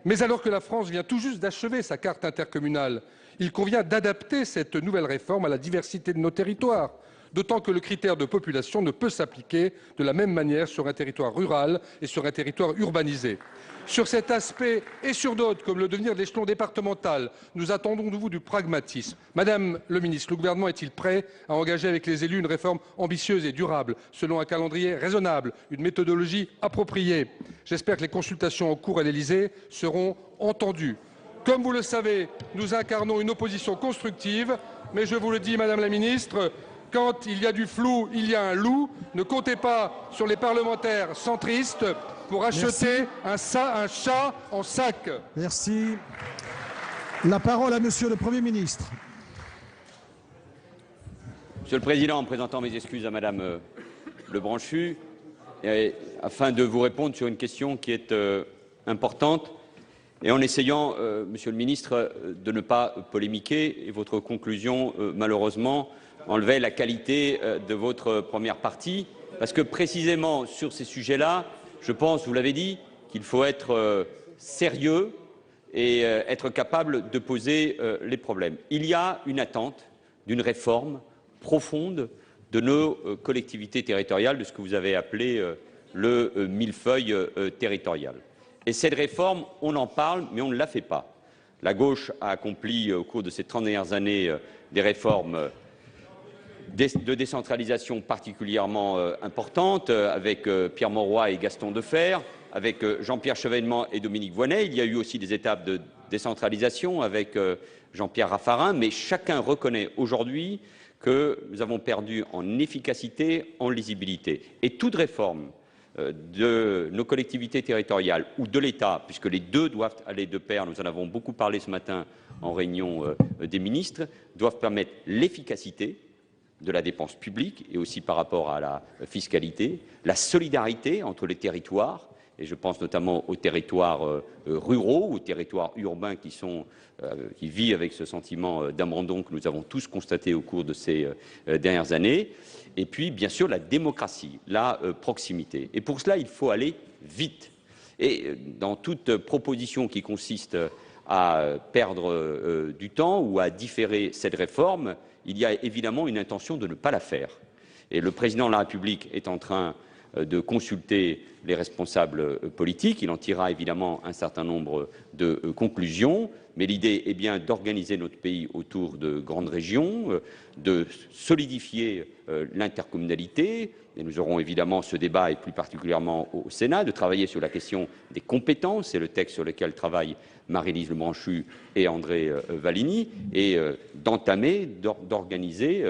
Mais alors que la France vient tout juste d'achever sa carte intercommunale, il convient d'adapter cette nouvelle réforme à la diversité de nos territoires, d'autant que le critère de population ne peut s'appliquer de la même manière sur un territoire rural et sur un territoire urbanisé. Sur cet aspect et sur d'autres, comme le devenir de l'échelon départemental, nous attendons de vous du pragmatisme. Madame le ministre, le gouvernement est-il prêt à engager avec les élus une réforme ambitieuse et durable, selon un calendrier raisonnable, une méthodologie appropriée? J'espère que les consultations en cours à l'Élysée seront entendues. Comme vous le savez, nous incarnons une opposition constructive, mais je vous le dis, Madame la ministre, quand il y a du flou, il y a un loup. Ne comptez pas sur les parlementaires centristes pour acheter un chat en sac. Merci. La parole à Monsieur le Premier ministre. Monsieur le Président, en présentant mes excuses à Madame Lebranchu, afin de vous répondre sur une question qui est importante, et en essayant, Monsieur le Ministre, de ne pas polémiquer, et votre conclusion, malheureusement, enlevait la qualité de votre première partie, parce que précisément sur ces sujets-là, je pense, vous l'avez dit, qu'il faut être sérieux et être capable de poser les problèmes. Il y a une attente d'une réforme profonde de nos collectivités territoriales, de ce que vous avez appelé le millefeuille territorial. Et cette réforme, on en parle, mais on ne la fait pas. La gauche a accompli au cours de ces 30 dernières années des réformes de décentralisation particulièrement importantes, avec Pierre Mauroy et Gaston Defferre, avec Jean-Pierre Chevènement et Dominique Voynet. Il y a eu aussi des étapes de décentralisation avec Jean-Pierre Raffarin, mais chacun reconnaît aujourd'hui que nous avons perdu en efficacité, en lisibilité. Et toute réforme de nos collectivités territoriales ou de l'État, puisque les deux doivent aller de pair, nous en avons beaucoup parlé ce matin en réunion des ministres, doivent permettre l'efficacité de la dépense publique et aussi par rapport à la fiscalité, la solidarité entre les territoires, et je pense notamment aux territoires ruraux, aux territoires urbains qui vivent avec ce sentiment d'abandon que nous avons tous constaté au cours de ces dernières années. Et puis, bien sûr, la démocratie, la proximité. Et pour cela, il faut aller vite. Et dans toute proposition qui consiste à perdre du temps ou à différer cette réforme, il y a évidemment une intention de ne pas la faire. Et le président de la République est en train de consulter les responsables politiques. Il en tirera évidemment un certain nombre de conclusions, mais l'idée est bien d'organiser notre pays autour de grandes régions, de solidifier l'intercommunalité, et nous aurons évidemment ce débat, et plus particulièrement au Sénat, de travailler sur la question des compétences, c'est le texte sur lequel travaillent Marie-Lise Lebranchu et André Valigny, et d'entamer, d'organiser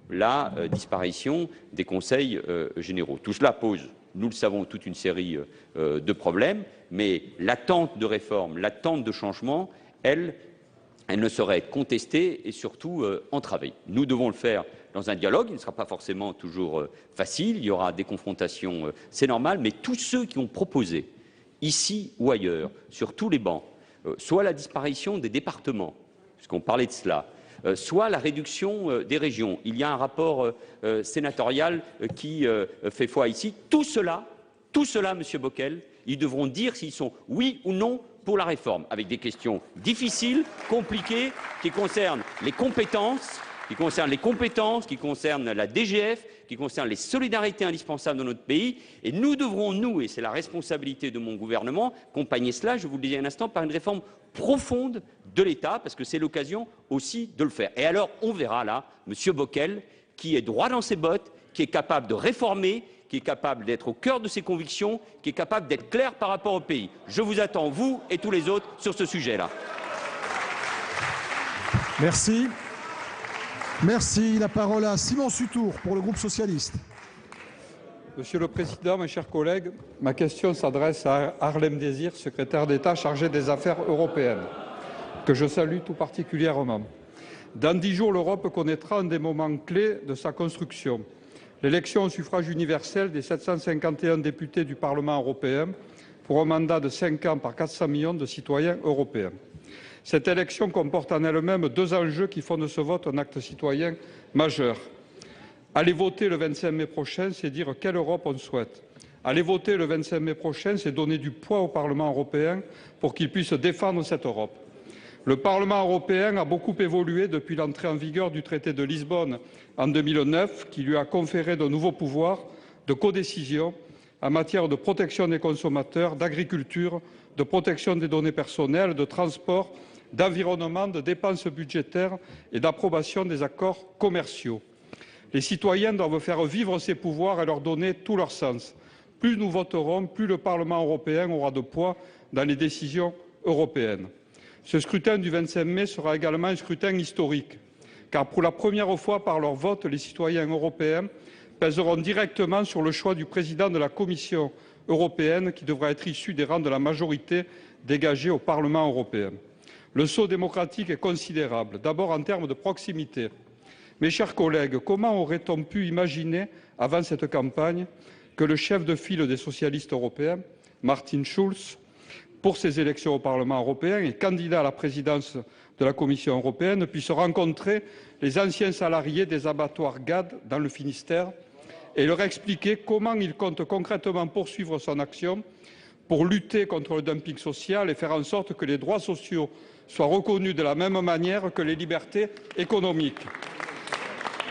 la disparition des conseils généraux. Tout cela pose, nous le savons, toute une série de problèmes, mais l'attente de réforme, l'attente de changement, elle ne saurait être contestée et surtout entravée. Nous devons le faire dans un dialogue, il ne sera pas forcément toujours facile, il y aura des confrontations, c'est normal, mais tous ceux qui ont proposé, ici ou ailleurs, sur tous les bancs, soit la disparition des départements, puisqu'on parlait de cela, soit la réduction des régions. Il y a un rapport sénatorial qui fait foi ici. Tout cela, Monsieur Bockel, ils devront dire s'ils sont oui ou non pour la réforme, avec des questions difficiles, compliquées, qui concernent les compétences, qui concernent la DGF, qui concernent les solidarités indispensables dans notre pays. Et nous devrons, nous, et c'est la responsabilité de mon gouvernement, accompagner cela, je vous le disais un instant, par une réforme profonde de l'État, parce que c'est l'occasion aussi de le faire. Et alors, on verra là, Monsieur Bockel, qui est droit dans ses bottes, qui est capable de réformer, qui est capable d'être au cœur de ses convictions, qui est capable d'être clair par rapport au pays. Je vous attends, vous et tous les autres, sur ce sujet-là. Merci. Merci. La parole à Simon Sutour pour le groupe socialiste. Monsieur le Président, mes chers collègues, ma question s'adresse à Harlem Désir, secrétaire d'État chargé des affaires européennes, que je salue tout particulièrement. Dans 10 jours, l'Europe connaîtra un des moments clés de sa construction, l'élection au suffrage universel des 751 députés du Parlement européen pour un mandat de 5 ans par 400 millions de citoyens européens. Cette élection comporte en elle-même 2 enjeux qui font de ce vote un acte citoyen majeur. Aller voter le 25 mai prochain, c'est dire quelle Europe on souhaite. Aller voter le 25 mai prochain, c'est donner du poids au Parlement européen pour qu'il puisse défendre cette Europe. Le Parlement européen a beaucoup évolué depuis l'entrée en vigueur du traité de Lisbonne en 2009, qui lui a conféré de nouveaux pouvoirs de codécision en matière de protection des consommateurs, d'agriculture, de protection des données personnelles, de transport, d'environnement, de dépenses budgétaires et d'approbation des accords commerciaux. Les citoyens doivent faire vivre ces pouvoirs et leur donner tout leur sens. Plus nous voterons, plus le Parlement européen aura de poids dans les décisions européennes. Ce scrutin du 25 mai sera également un scrutin historique, car pour la première fois par leur vote, les citoyens européens pèseront directement sur le choix du président de la Commission européenne qui devra être issue des rangs de la majorité dégagée au Parlement européen. Le saut démocratique est considérable, d'abord en termes de proximité. Mes chers collègues, comment aurait-on pu imaginer, avant cette campagne, que le chef de file des socialistes européens, Martin Schulz, pour ces élections au Parlement européen et candidat à la présidence de la Commission européenne, puisse rencontrer les anciens salariés des abattoirs GAD dans le Finistère et leur expliquer comment il compte concrètement poursuivre son action pour lutter contre le dumping social et faire en sorte que les droits sociaux soient reconnus de la même manière que les libertés économiques.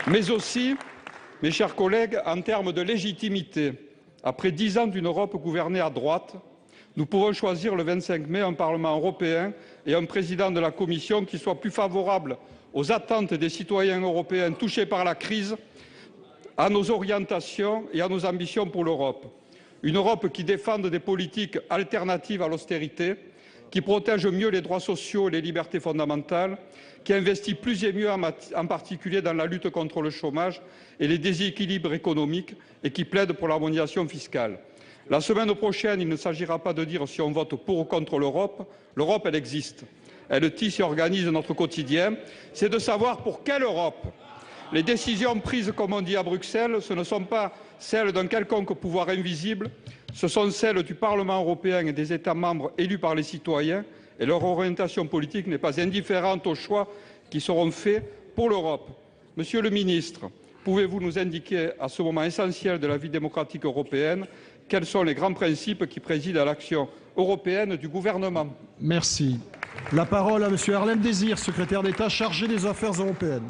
Mais aussi, mes chers collègues, en termes de légitimité, après 10 ans d'une Europe gouvernée à droite, nous pouvons choisir le 25 mai un Parlement européen et un président de la Commission qui soit plus favorable aux attentes des citoyens européens touchés par la crise, à nos orientations et à nos ambitions pour l'Europe. Une Europe qui défende des politiques alternatives à l'austérité, qui protège mieux les droits sociaux et les libertés fondamentales, qui investit plus et mieux en particulier dans la lutte contre le chômage et les déséquilibres économiques et qui plaide pour l'harmonisation fiscale. La semaine prochaine, il ne s'agira pas de dire si on vote pour ou contre l'Europe. L'Europe, elle existe. Elle tisse et organise notre quotidien. C'est de savoir pour quelle Europe. Les décisions prises, comme on dit à Bruxelles, ce ne sont pas celles d'un quelconque pouvoir invisible, ce sont celles du Parlement européen et des États membres élus par les citoyens, et leur orientation politique n'est pas indifférente aux choix qui seront faits pour l'Europe. Monsieur le ministre, pouvez-vous nous indiquer, à ce moment essentiel de la vie démocratique européenne, quels sont les grands principes qui président à l'action européenne du gouvernement? Merci. La parole à Monsieur Harlem Désir, secrétaire d'État chargé des Affaires européennes.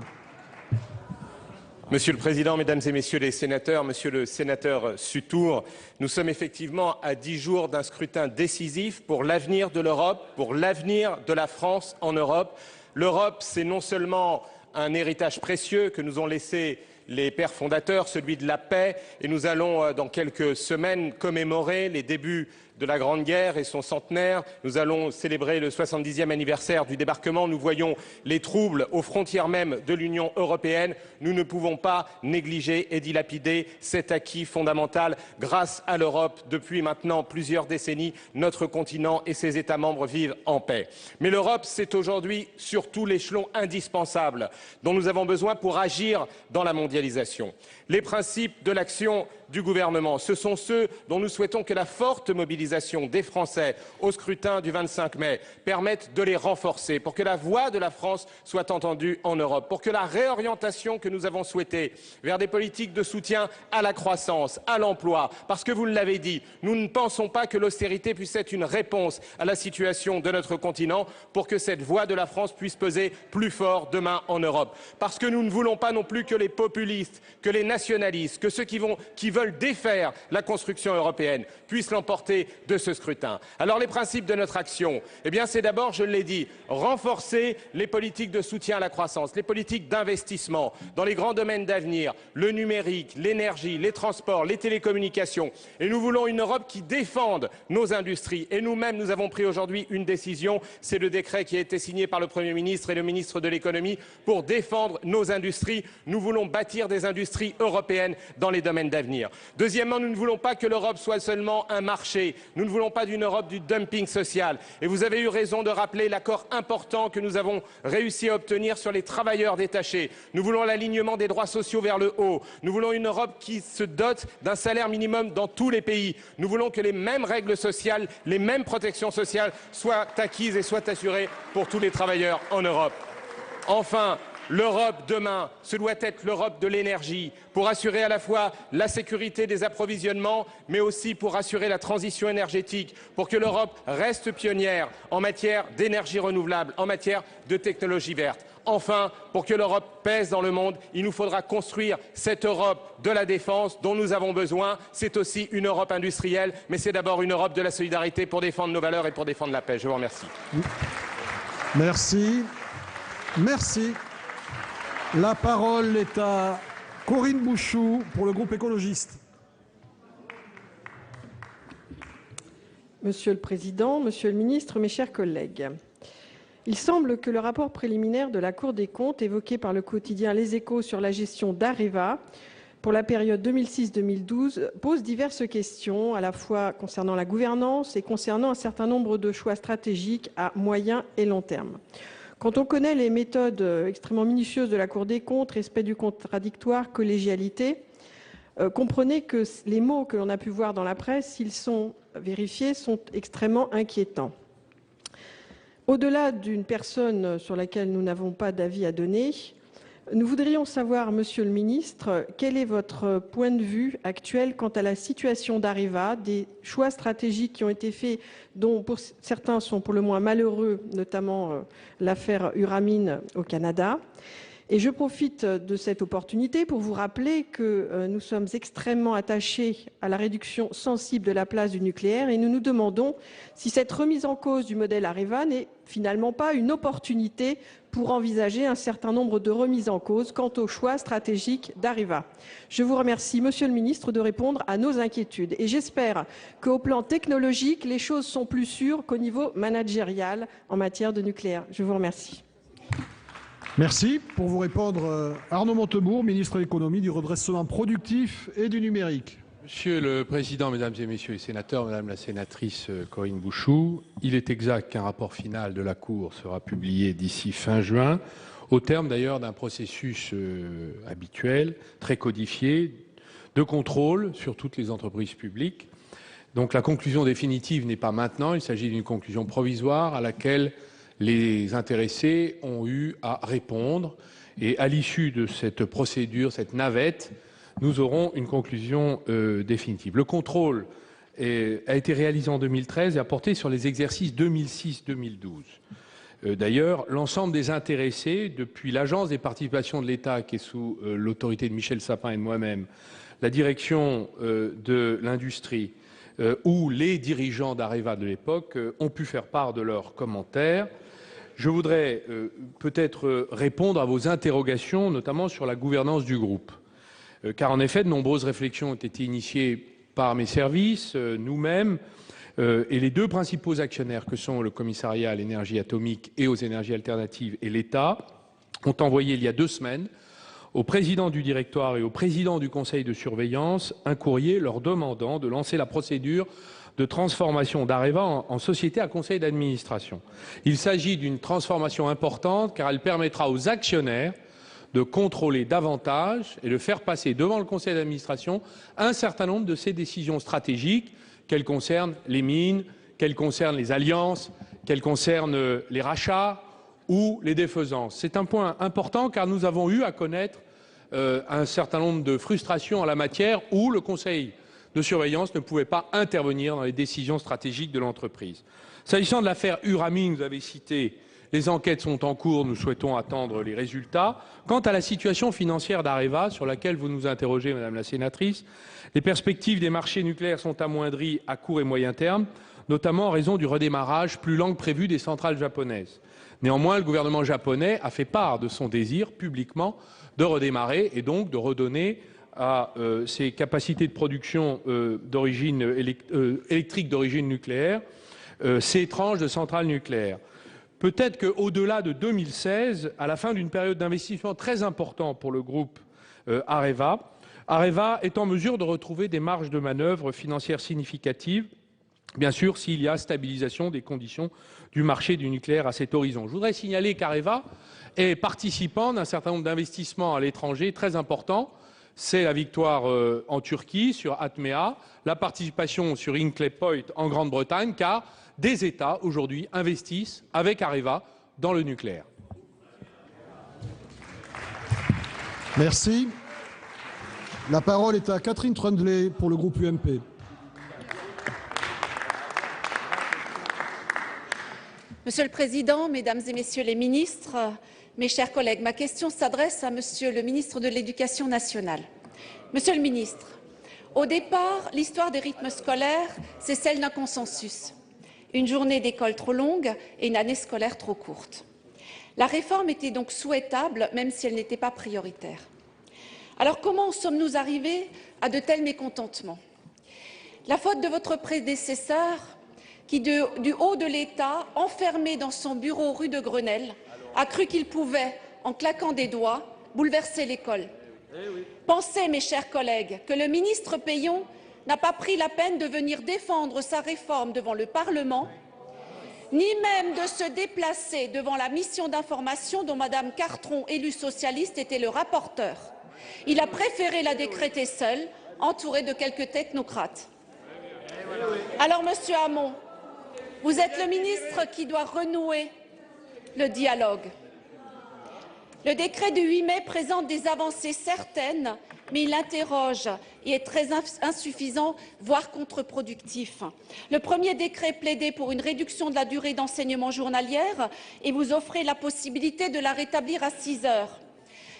Monsieur le Président, Mesdames et Messieurs les sénateurs, Monsieur le sénateur Sutour, nous sommes effectivement à 10 jours d'un scrutin décisif pour l'avenir de l'Europe, pour l'avenir de la France en Europe. L'Europe, c'est non seulement un héritage précieux que nous ont laissé les pères fondateurs, celui de la paix, et nous allons dans quelques semaines commémorer les débuts de la Grande Guerre et son centenaire. Nous allons célébrer le 70e anniversaire du débarquement. Nous voyons les troubles aux frontières même de l'Union européenne. Nous ne pouvons pas négliger et dilapider cet acquis fondamental. Grâce à l'Europe, depuis maintenant plusieurs décennies, notre continent et ses États membres vivent en paix. Mais l'Europe, c'est aujourd'hui surtout l'échelon indispensable dont nous avons besoin pour agir dans la mondialisation. Les principes de l'action du gouvernement, ce sont ceux dont nous souhaitons que la forte mobilisation des Français au scrutin du 25 mai permette de les renforcer, pour que la voix de la France soit entendue en Europe, pour que la réorientation que nous avons souhaitée vers des politiques de soutien à la croissance, à l'emploi, parce que vous l'avez dit, nous ne pensons pas que l'austérité puisse être une réponse à la situation de notre continent, pour que cette voix de la France puisse peser plus fort demain en Europe. Parce que nous ne voulons pas non plus que les populistes, que les nationalistes, que ceux qui veulent défaire la construction européenne puissent l'emporter de ce scrutin. Alors les principes de notre action, eh bien c'est d'abord, je l'ai dit, renforcer les politiques de soutien à la croissance, les politiques d'investissement dans les grands domaines d'avenir, le numérique, l'énergie, les transports, les télécommunications. Et nous voulons une Europe qui défende nos industries. Et nous-mêmes, nous avons pris aujourd'hui une décision, c'est le décret qui a été signé par le Premier ministre et le ministre de l'économie pour défendre nos industries. Nous voulons bâtir des industries européennes dans les domaines d'avenir. Deuxièmement, nous ne voulons pas que l'Europe soit seulement un marché. Nous ne voulons pas d'une Europe du dumping social. Et vous avez eu raison de rappeler l'accord important que nous avons réussi à obtenir sur les travailleurs détachés. Nous voulons l'alignement des droits sociaux vers le haut. Nous voulons une Europe qui se dote d'un salaire minimum dans tous les pays. Nous voulons que les mêmes règles sociales, les mêmes protections sociales soient acquises et soient assurées pour tous les travailleurs en Europe. Enfin, l'Europe demain, ce doit être l'Europe de l'énergie, pour assurer à la fois la sécurité des approvisionnements, mais aussi pour assurer la transition énergétique, pour que l'Europe reste pionnière en matière d'énergie renouvelable, en matière de technologie verte. Enfin, pour que l'Europe pèse dans le monde, il nous faudra construire cette Europe de la défense dont nous avons besoin. C'est aussi une Europe industrielle, mais c'est d'abord une Europe de la solidarité pour défendre nos valeurs et pour défendre la paix. Je vous remercie. Merci. Merci. La parole est à Corinne Bouchoux pour le groupe écologiste. Monsieur le Président, Monsieur le Ministre, mes chers collègues, il semble que le rapport préliminaire de la Cour des comptes évoqué par le quotidien Les Échos sur la gestion d'Areva pour la période 2006-2012 pose diverses questions, à la fois concernant la gouvernance et concernant un certain nombre de choix stratégiques à moyen et long terme. Quand on connaît les méthodes extrêmement minutieuses de la Cour des comptes, respect du contradictoire, collégialité, comprenez que les mots que l'on a pu voir dans la presse, s'ils sont vérifiés, sont extrêmement inquiétants. Au-delà d'une personne sur laquelle nous n'avons pas d'avis à donner, nous voudrions savoir, Monsieur le Ministre, quel est votre point de vue actuel quant à la situation d'Areva, des choix stratégiques qui ont été faits, dont pour certains sont pour le moins malheureux, notamment l'affaire Uramine au Canada. Et je profite de cette opportunité pour vous rappeler que nous sommes extrêmement attachés à la réduction sensible de la place du nucléaire et nous nous demandons si cette remise en cause du modèle Areva n'est finalement pas une opportunité pour envisager un certain nombre de remises en cause quant au choix stratégique d'Areva. Je vous remercie, Monsieur le Ministre, de répondre à nos inquiétudes et j'espère qu'au plan technologique, les choses sont plus sûres qu'au niveau managérial en matière de nucléaire. Je vous remercie. Merci. Pour vous répondre, Arnaud Montebourg, ministre de l'économie, du redressement productif et du numérique. Monsieur le Président, Mesdames et Messieurs les sénateurs, Madame la sénatrice Corinne Bouchoux, il est exact qu'un rapport final de la Cour sera publié d'ici fin juin, au terme d'ailleurs d'un processus habituel, très codifié, de contrôle sur toutes les entreprises publiques. Donc la conclusion définitive n'est pas maintenant, il s'agit d'une conclusion provisoire à laquelle les intéressés ont eu à répondre et à l'issue de cette procédure, cette navette, nous aurons une conclusion définitive. Le contrôle a été réalisé en 2013 et a porté sur les exercices 2006-2012. D'ailleurs, l'ensemble des intéressés, depuis l'Agence des participations de l'État qui est sous l'autorité de Michel Sapin et de moi-même, la direction de l'industrie ou les dirigeants d'Areva de l'époque ont pu faire part de leurs commentaires. Je voudrais peut-être répondre à vos interrogations, notamment sur la gouvernance du groupe. Car en effet, de nombreuses réflexions ont été initiées par mes services, nous-mêmes, et les deux principaux actionnaires que sont le commissariat à l'énergie atomique et aux énergies alternatives et l'État ont envoyé il y a 2 semaines au président du directoire et au président du conseil de surveillance un courrier leur demandant de lancer la procédure de transformation d'Areva en société à conseil d'administration. Il s'agit d'une transformation importante car elle permettra aux actionnaires de contrôler davantage et de faire passer devant le conseil d'administration un certain nombre de ces décisions stratégiques, qu'elles concernent les mines, qu'elles concernent les alliances, qu'elles concernent les rachats ou les défaisances. C'est un point important car nous avons eu à connaître un certain nombre de frustrations en la matière où le conseil de surveillance ne pouvait pas intervenir dans les décisions stratégiques de l'entreprise. S'agissant de l'affaire Uramine, vous avez cité, les enquêtes sont en cours, nous souhaitons attendre les résultats. Quant à la situation financière d'Areva, sur laquelle vous nous interrogez, Madame la sénatrice, les perspectives des marchés nucléaires sont amoindries à court et moyen terme, notamment en raison du redémarrage plus lent que prévu des centrales japonaises. Néanmoins, le gouvernement japonais a fait part de son désir publiquement de redémarrer et donc de redonner à ses capacités de production électrique d'origine nucléaire, ces tranches de centrales nucléaires. Peut-être qu'au-delà de 2016, à la fin d'une période d'investissement très important pour le groupe Areva est en mesure de retrouver des marges de manœuvre financières significatives, bien sûr s'il y a stabilisation des conditions du marché du nucléaire à cet horizon. Je voudrais signaler qu'Areva est participant d'un certain nombre d'investissements à l'étranger très importants. C'est la victoire en Turquie sur Atmea, la participation sur Hinkley Point en Grande-Bretagne, car des États aujourd'hui investissent avec Areva dans le nucléaire. Merci. La parole est à Catherine Troendlé pour le groupe UMP. Monsieur le Président, Mesdames et Messieurs les ministres, mes chers collègues, ma question s'adresse à Monsieur le ministre de l'Éducation nationale. Monsieur le ministre, au départ, l'histoire des rythmes scolaires, c'est celle d'un consensus. Une journée d'école trop longue et une année scolaire trop courte. La réforme était donc souhaitable, même si elle n'était pas prioritaire. Alors comment sommes-nous arrivés à de tels mécontentements? La faute de votre prédécesseur qui, du haut de l'État, enfermé dans son bureau rue de Grenelle, a cru qu'il pouvait, en claquant des doigts, bouleverser l'école. Pensez, mes chers collègues, que le ministre Payon n'a pas pris la peine de venir défendre sa réforme devant le Parlement, ni même de se déplacer devant la mission d'information dont Mme Cartron, élue socialiste, était le rapporteur. Il a préféré la décréter seul, entouré de quelques technocrates. Alors, Monsieur Hamon, vous êtes le ministre qui doit renouer le dialogue. Le décret du 8 mai présente des avancées certaines, mais il interroge et est très insuffisant, voire contre-productif. Le premier décret plaidait pour une réduction de la durée d'enseignement journalière et vous offrez la possibilité de la rétablir à 6 heures.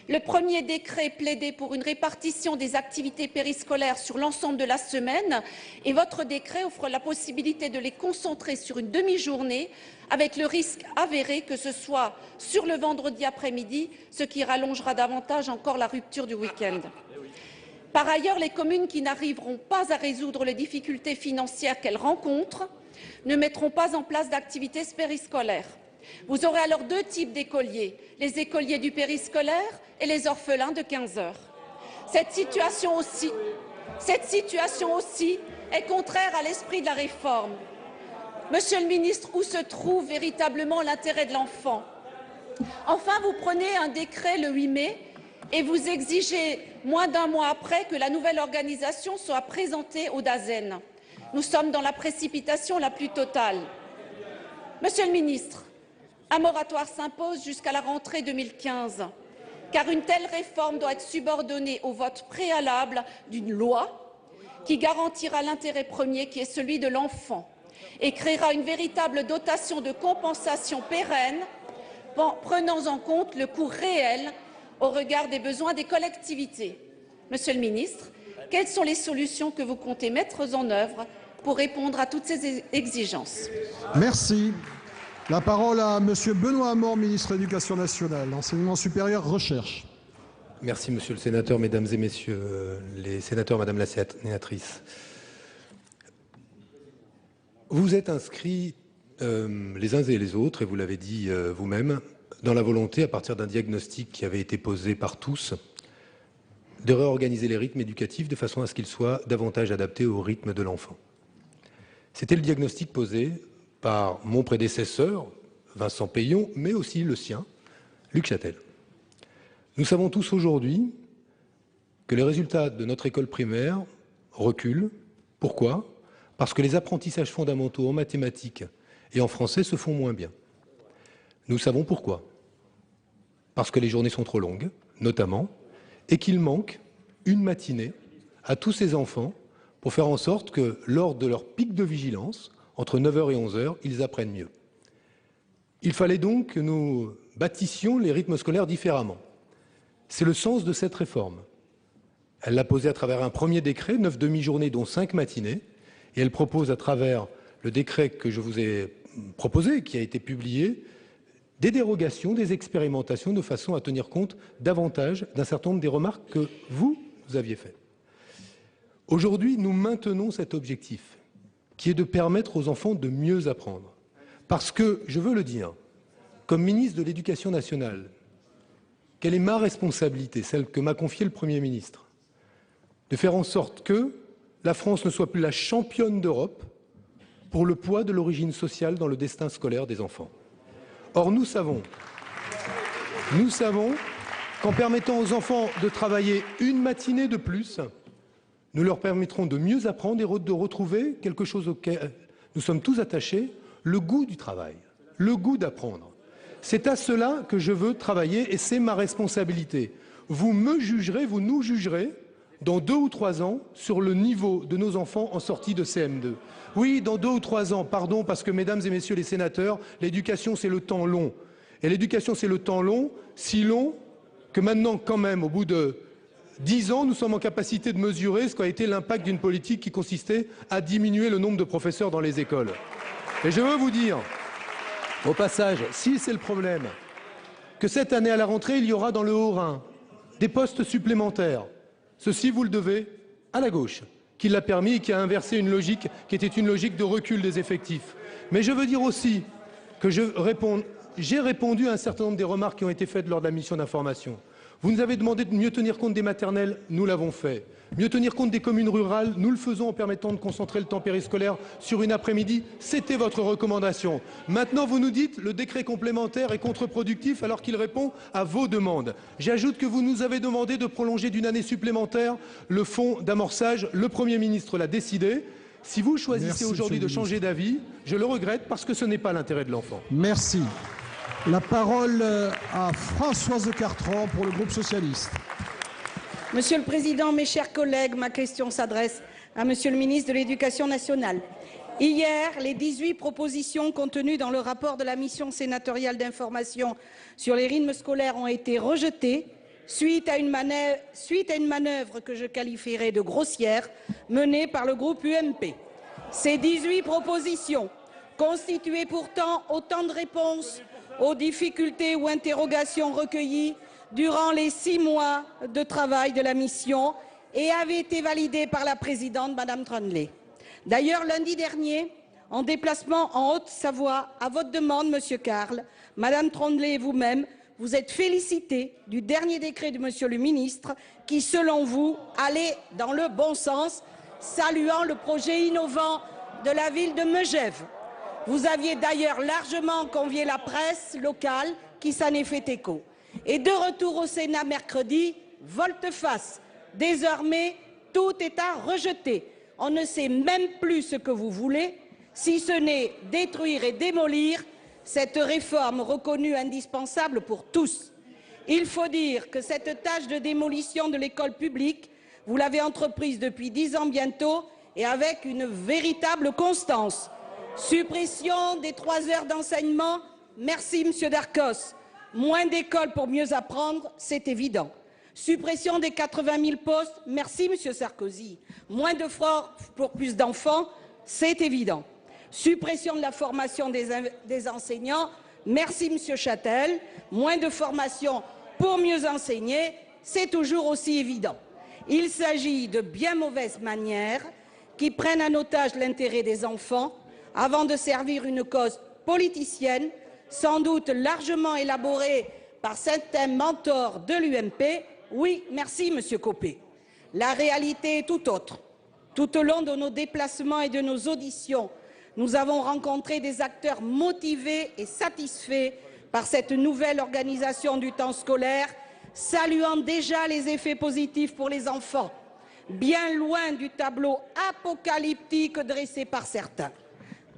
Le premier décret plaidait pour une répartition des activités périscolaires sur l'ensemble de la semaine et votre décret offre la possibilité de les concentrer sur une demi-journée avec le risque avéré que ce soit sur le vendredi après-midi, ce qui rallongera davantage encore la rupture du week-end. Par ailleurs, les communes qui n'arriveront pas à résoudre les difficultés financières qu'elles rencontrent ne mettront pas en place d'activités périscolaires. Vous aurez alors deux types d'écoliers, les écoliers du périscolaire et les orphelins de 15 heures. Cette situation aussi est contraire à l'esprit de la réforme. Monsieur le ministre, où se trouve véritablement l'intérêt de l'enfant? Enfin, vous prenez un décret le 8 mai et vous exigez, moins d'un mois après, que la nouvelle organisation soit présentée au DAZEN. Nous sommes dans la précipitation la plus totale. Monsieur le ministre, un moratoire s'impose jusqu'à la rentrée 2015, car une telle réforme doit être subordonnée au vote préalable d'une loi qui garantira l'intérêt premier qui est celui de l'enfant et créera une véritable dotation de compensation pérenne prenant en compte le coût réel au regard des besoins des collectivités. Monsieur le ministre, quelles sont les solutions que vous comptez mettre en œuvre pour répondre à toutes ces exigences? Merci. La parole à Monsieur Benoît Hamon, ministre de l'Éducation nationale, enseignement supérieur, recherche. Merci Monsieur le sénateur, Mesdames et Messieurs les sénateurs, Madame la sénatrice. Vous êtes inscrits les uns et les autres, et vous l'avez dit vous-même, dans la volonté, à partir d'un diagnostic qui avait été posé par tous, de réorganiser les rythmes éducatifs de façon à ce qu'ils soient davantage adaptés au rythme de l'enfant. C'était le diagnostic posé par mon prédécesseur, Vincent Payon, mais aussi le sien, Luc Châtel. Nous savons tous aujourd'hui que les résultats de notre école primaire reculent. Pourquoi? Parce que les apprentissages fondamentaux en mathématiques et en français se font moins bien. Nous savons pourquoi. Parce que les journées sont trop longues, notamment, et qu'il manque une matinée à tous ces enfants pour faire en sorte que, lors de leur pic de vigilance, entre 9h et 11h, ils apprennent mieux. Il fallait donc que nous bâtissions les rythmes scolaires différemment. C'est le sens de cette réforme. Elle l'a posée à travers un premier décret, 9 demi-journées dont 5 matinées, et elle propose à travers le décret que je vous ai proposé, qui a été publié, des dérogations, des expérimentations de façon à tenir compte davantage d'un certain nombre des remarques que vous aviez faites. Aujourd'hui, nous maintenons cet objectif, qui est de permettre aux enfants de mieux apprendre. Parce que, je veux le dire, comme ministre de l'Éducation nationale, quelle est ma responsabilité, celle que m'a confiée le Premier ministre, de faire en sorte que la France ne soit plus la championne d'Europe pour le poids de l'origine sociale dans le destin scolaire des enfants. Or, nous savons qu'en permettant aux enfants de travailler une matinée de plus, nous leur permettrons de mieux apprendre et de retrouver quelque chose auquel nous sommes tous attachés, le goût du travail, le goût d'apprendre. C'est à cela que je veux travailler et c'est ma responsabilité. Vous me jugerez, vous nous jugerez dans 2 ou 3 ans sur le niveau de nos enfants en sortie de CM2. Oui, dans 2 ou 3 ans, pardon, parce que, mesdames et messieurs les sénateurs, l'éducation, c'est le temps long. Et l'éducation, c'est le temps long, si long que maintenant, quand même, au bout de 10 ans, nous sommes en capacité de mesurer ce qu'a été l'impact d'une politique qui consistait à diminuer le nombre de professeurs dans les écoles. Et je veux vous dire, au passage, si c'est le problème, que cette année à la rentrée, il y aura dans le Haut-Rhin des postes supplémentaires. Ceci, vous le devez à la gauche, qui l'a permis et qui a inversé une logique qui était une logique de recul des effectifs. Mais je veux dire aussi que j'ai répondu à un certain nombre des remarques qui ont été faites lors de la mission d'information. Vous nous avez demandé de mieux tenir compte des maternelles, nous l'avons fait. Mieux tenir compte des communes rurales, nous le faisons en permettant de concentrer le temps périscolaire sur une après-midi. C'était votre recommandation. Maintenant, vous nous dites le décret complémentaire est contre-productif alors qu'il répond à vos demandes. J'ajoute que vous nous avez demandé de prolonger d'une année supplémentaire le fonds d'amorçage. Le Premier ministre l'a décidé. Si vous choisissez aujourd'hui de changer d'avis, je le regrette parce que ce n'est pas l'intérêt de l'enfant. Merci. La parole à Françoise Cartron pour le groupe socialiste. Monsieur le Président, mes chers collègues, ma question s'adresse à Monsieur le ministre de l'Éducation nationale. Hier, les 18 propositions contenues dans le rapport de la mission sénatoriale d'information sur les rythmes scolaires ont été rejetées suite à une manœuvre que je qualifierais de grossière menée par le groupe UMP. Ces 18 propositions constituaient pourtant autant de réponses aux difficultés ou interrogations recueillies durant les 6 mois de travail de la mission et avait été validée par la présidente, Madame Tremblay. D'ailleurs, lundi dernier, en déplacement en Haute-Savoie, à votre demande, Monsieur Carle, Madame Tremblay et vous-même, vous êtes félicités du dernier décret de Monsieur le ministre qui, selon vous, allait dans le bon sens, saluant le projet innovant de la ville de Megève. Vous aviez d'ailleurs largement convié la presse locale qui s'en est fait écho. Et de retour au Sénat mercredi, volte-face. Désormais, tout est à rejeter. On ne sait même plus ce que vous voulez, si ce n'est détruire et démolir cette réforme reconnue indispensable pour tous. Il faut dire que cette tâche de démolition de l'école publique, vous l'avez entreprise depuis 10 ans bientôt et avec une véritable constance. Suppression des 3 heures d'enseignement, merci Monsieur Darcos. Moins d'écoles pour mieux apprendre, c'est évident. Suppression des 80 000 postes, merci Monsieur Sarkozy. Moins de francs pour plus d'enfants, c'est évident. Suppression de la formation des enseignants, merci Monsieur Châtel. Moins de formation pour mieux enseigner, c'est toujours aussi évident. Il s'agit de bien mauvaises manières qui prennent en otage l'intérêt des enfants avant de servir une cause politicienne, sans doute largement élaborée par certains mentors de l'UMP. Oui, merci Monsieur Copé. La réalité est tout autre. Tout au long de nos déplacements et de nos auditions, nous avons rencontré des acteurs motivés et satisfaits par cette nouvelle organisation du temps scolaire, saluant déjà les effets positifs pour les enfants, bien loin du tableau apocalyptique dressé par certains.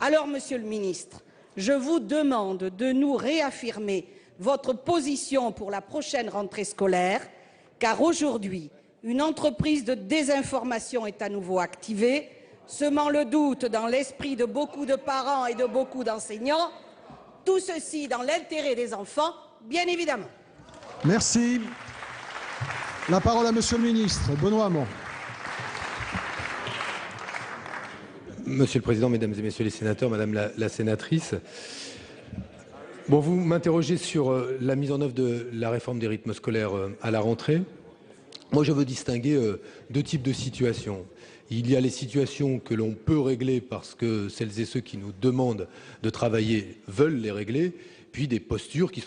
Alors, Monsieur le ministre, je vous demande de nous réaffirmer votre position pour la prochaine rentrée scolaire, car aujourd'hui, une entreprise de désinformation est à nouveau activée, semant le doute dans l'esprit de beaucoup de parents et de beaucoup d'enseignants, tout ceci dans l'intérêt des enfants, bien évidemment. Merci. La parole à Monsieur le ministre, Benoît Hamon. Monsieur le Président, Mesdames et Messieurs les sénateurs, Madame la sénatrice, bon, vous m'interrogez sur la mise en œuvre de la réforme des rythmes scolaires à la rentrée. Moi, je veux distinguer 2 types de situations. Il y a les situations que l'on peut régler parce que celles et ceux qui nous demandent de travailler veulent les régler, puis des postures qui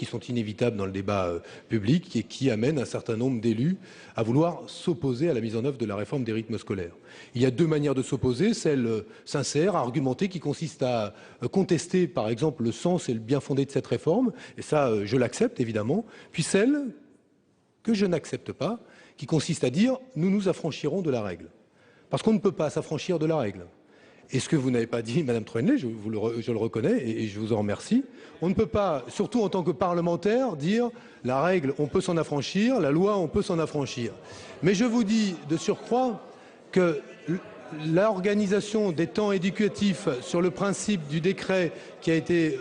sont inévitables dans le débat public et qui amènent un certain nombre d'élus à vouloir s'opposer à la mise en œuvre de la réforme des rythmes scolaires. Il y a 2 manières de s'opposer, celle sincère, argumentée, qui consiste à contester par exemple le sens et le bien fondé de cette réforme, et ça je l'accepte évidemment, puis celle que je n'accepte pas, qui consiste à dire nous nous affranchirons de la règle. Parce qu'on ne peut pas s'affranchir de la règle. Et ce que vous n'avez pas dit, Madame Troendlé, je le reconnais et je vous en remercie, on ne peut pas, surtout en tant que parlementaire, dire la règle, on peut s'en affranchir, la loi, on peut s'en affranchir. Mais je vous dis de surcroît que l'organisation des temps éducatifs sur le principe du décret qui a été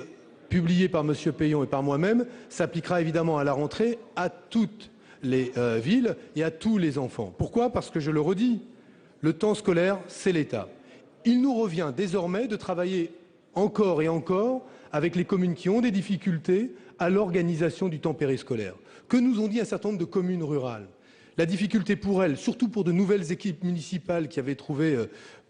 publié par M. Peillon et par moi-même s'appliquera évidemment à la rentrée à toutes les villes et à tous les enfants. Pourquoi ? Parce que je le redis, le temps scolaire, c'est l'État. Il nous revient désormais de travailler encore et encore avec les communes qui ont des difficultés à l'organisation du temps périscolaire. Que nous ont dit un certain nombre de communes rurales ? La difficulté pour elles, surtout pour de nouvelles équipes municipales qui avaient trouvé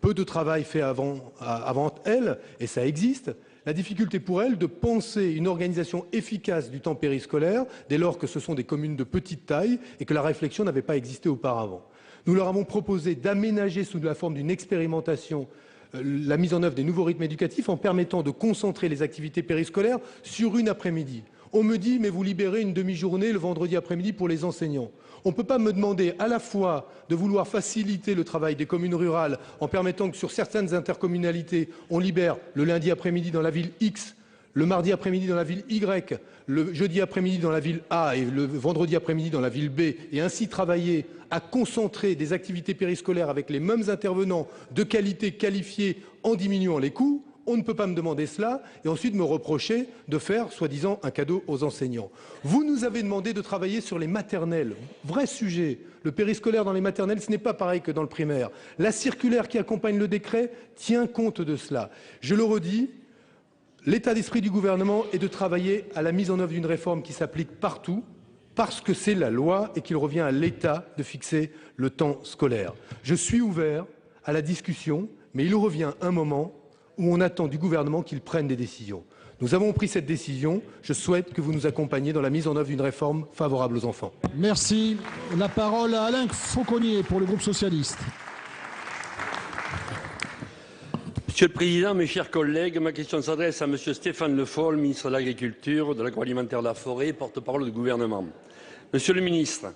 peu de travail fait avant elles, et ça existe, La difficulté pour elle de penser une organisation efficace du temps périscolaire dès lors que ce sont des communes de petite taille et que la réflexion n'avait pas existé auparavant. Nous leur avons proposé d'aménager sous la forme d'une expérimentation la mise en œuvre des nouveaux rythmes éducatifs en permettant de concentrer les activités périscolaires sur une après-midi. On me dit, mais vous libérez une demi-journée le vendredi après-midi pour les enseignants. On ne peut pas me demander à la fois de vouloir faciliter le travail des communes rurales en permettant que sur certaines intercommunalités, on libère le lundi après-midi dans la ville X, le mardi après-midi dans la ville Y, le jeudi après-midi dans la ville A et le vendredi après-midi dans la ville B, et ainsi travailler à concentrer des activités périscolaires avec les mêmes intervenants de qualité qualifiée en diminuant les coûts. On ne peut pas me demander cela et ensuite me reprocher de faire, soi-disant, un cadeau aux enseignants. Vous nous avez demandé de travailler sur les maternelles. Vrai sujet. Le périscolaire dans les maternelles, ce n'est pas pareil que dans le primaire. La circulaire qui accompagne le décret tient compte de cela. Je le redis, l'état d'esprit du gouvernement est de travailler à la mise en œuvre d'une réforme qui s'applique partout, parce que c'est la loi et qu'il revient à l'État de fixer le temps scolaire. Je suis ouvert à la discussion, mais il revient un moment où on attend du gouvernement qu'il prenne des décisions. Nous avons pris cette décision. Je souhaite que vous nous accompagniez dans la mise en œuvre d'une réforme favorable aux enfants. Merci. La parole à Alain Fauconnier pour le groupe socialiste. Monsieur le Président, mes chers collègues, ma question s'adresse à Monsieur Stéphane Le Foll, ministre de l'Agriculture, de l'Agroalimentaire et de la Forêt, porte-parole du gouvernement. Monsieur le ministre,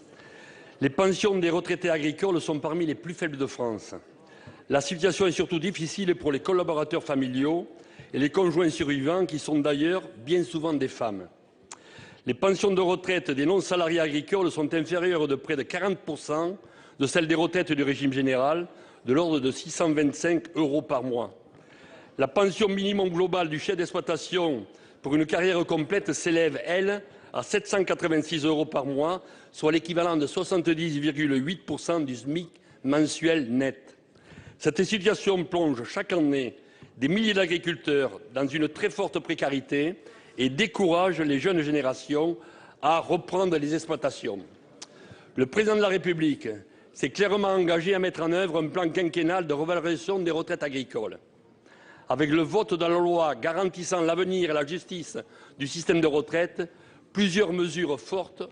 les pensions des retraités agricoles sont parmi les plus faibles de France. La situation est surtout difficile pour les collaborateurs familiaux et les conjoints survivants qui sont d'ailleurs bien souvent des femmes. Les pensions de retraite des non-salariés agricoles sont inférieures de près de 40% de celles des retraites du régime général, de l'ordre de 625 € par mois. La pension minimum globale du chef d'exploitation pour une carrière complète s'élève, elle, à 786 € par mois, soit l'équivalent de 70,8% du SMIC mensuel net. Cette situation plonge chaque année des milliers d'agriculteurs dans une très forte précarité et décourage les jeunes générations à reprendre les exploitations. Le président de la République s'est clairement engagé à mettre en œuvre un plan quinquennal de revalorisation des retraites agricoles. Avec le vote de la loi garantissant l'avenir et la justice du système de retraite, plusieurs mesures fortes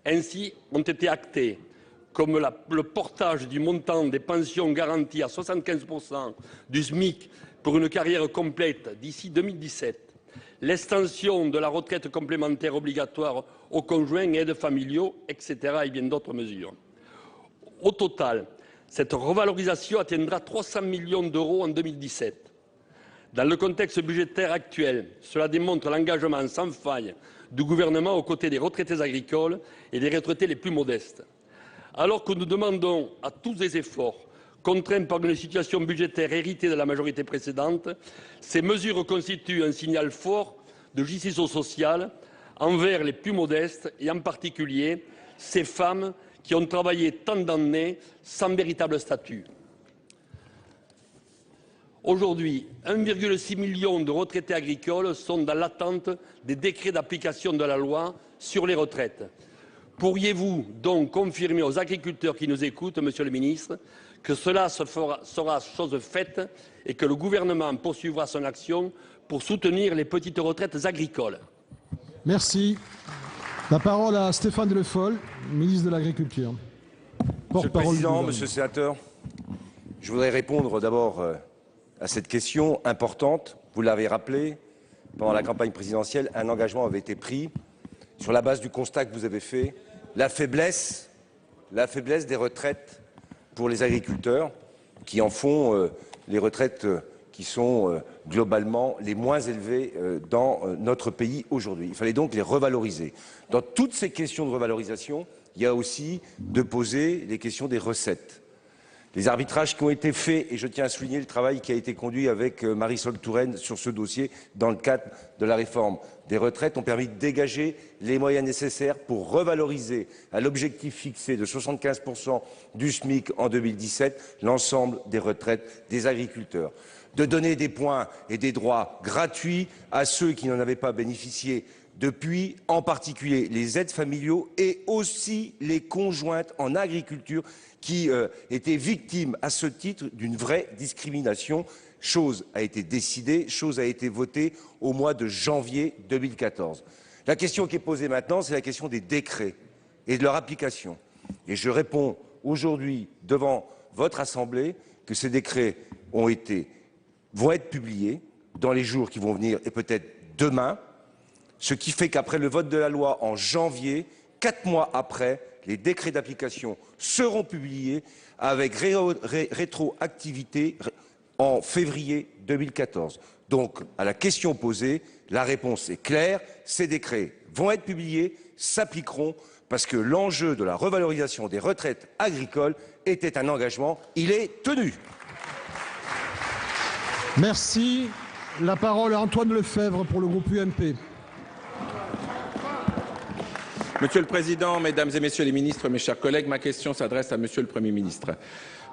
ainsi ont été actées, comme le portage du montant des pensions garanties à 75% du SMIC pour une carrière complète d'ici 2017, l'extension de la retraite complémentaire obligatoire aux conjoints et aides familiaux, etc. et bien d'autres mesures. Au total, cette revalorisation atteindra 300 millions d'euros en 2017. Dans le contexte budgétaire actuel, cela démontre l'engagement sans faille du gouvernement aux côtés des retraités agricoles et des retraités les plus modestes. Alors que nous demandons à tous des efforts, contraints par une situation budgétaire héritée de la majorité précédente, ces mesures constituent un signal fort de justice sociale envers les plus modestes et en particulier ces femmes qui ont travaillé tant d'années sans véritable statut. Aujourd'hui, 1,6 million de retraités agricoles sont dans l'attente des décrets d'application de la loi sur les retraites. Pourriez-vous donc confirmer aux agriculteurs qui nous écoutent, Monsieur le ministre, que cela sera chose faite et que le gouvernement poursuivra son action pour soutenir les petites retraites agricoles? Merci. La parole à Stéphane Le Foll, ministre de l'Agriculture. Monsieur le Président, Monsieur le Sénateur, je voudrais répondre d'abord à cette question importante. Vous l'avez rappelé, pendant la campagne présidentielle, un engagement avait été pris sur la base du constat que vous avez fait, la faiblesse des retraites pour les agriculteurs, qui en font les retraites qui sont globalement les moins élevées dans notre pays aujourd'hui. Il fallait donc les revaloriser. Dans toutes ces questions de revalorisation, il y a aussi de poser les questions des recettes. Les arbitrages qui ont été faits, et je tiens à souligner le travail qui a été conduit avec Marisol Touraine sur ce dossier dans le cadre de la réforme des retraites, ont permis de dégager les moyens nécessaires pour revaloriser à l'objectif fixé de 75% du SMIC en 2017 l'ensemble des retraites des agriculteurs. De donner des points et des droits gratuits à ceux qui n'en avaient pas bénéficié depuis, en particulier les aides familiaux et aussi les conjointes en agriculture qui étaient victimes à ce titre d'une vraie discrimination chose a été décidée, chose a été votée au mois de janvier 2014. La question qui est posée maintenant, c'est la question des décrets et de leur application. Et je réponds aujourd'hui devant votre Assemblée que ces décrets vont être publiés dans les jours qui vont venir et peut-être demain, ce qui fait qu'après le vote de la loi en janvier, 4 mois après, les décrets d'application seront publiés avec rétroactivité en février 2014. Donc, à la question posée, la réponse est claire. Ces décrets vont être publiés, s'appliqueront, parce que l'enjeu de la revalorisation des retraites agricoles était un engagement. Il est tenu. Merci. La parole est à Antoine Lefèvre pour le groupe UMP. Monsieur le Président, Mesdames et Messieurs les ministres, mes chers collègues, ma question s'adresse à Monsieur le Premier ministre.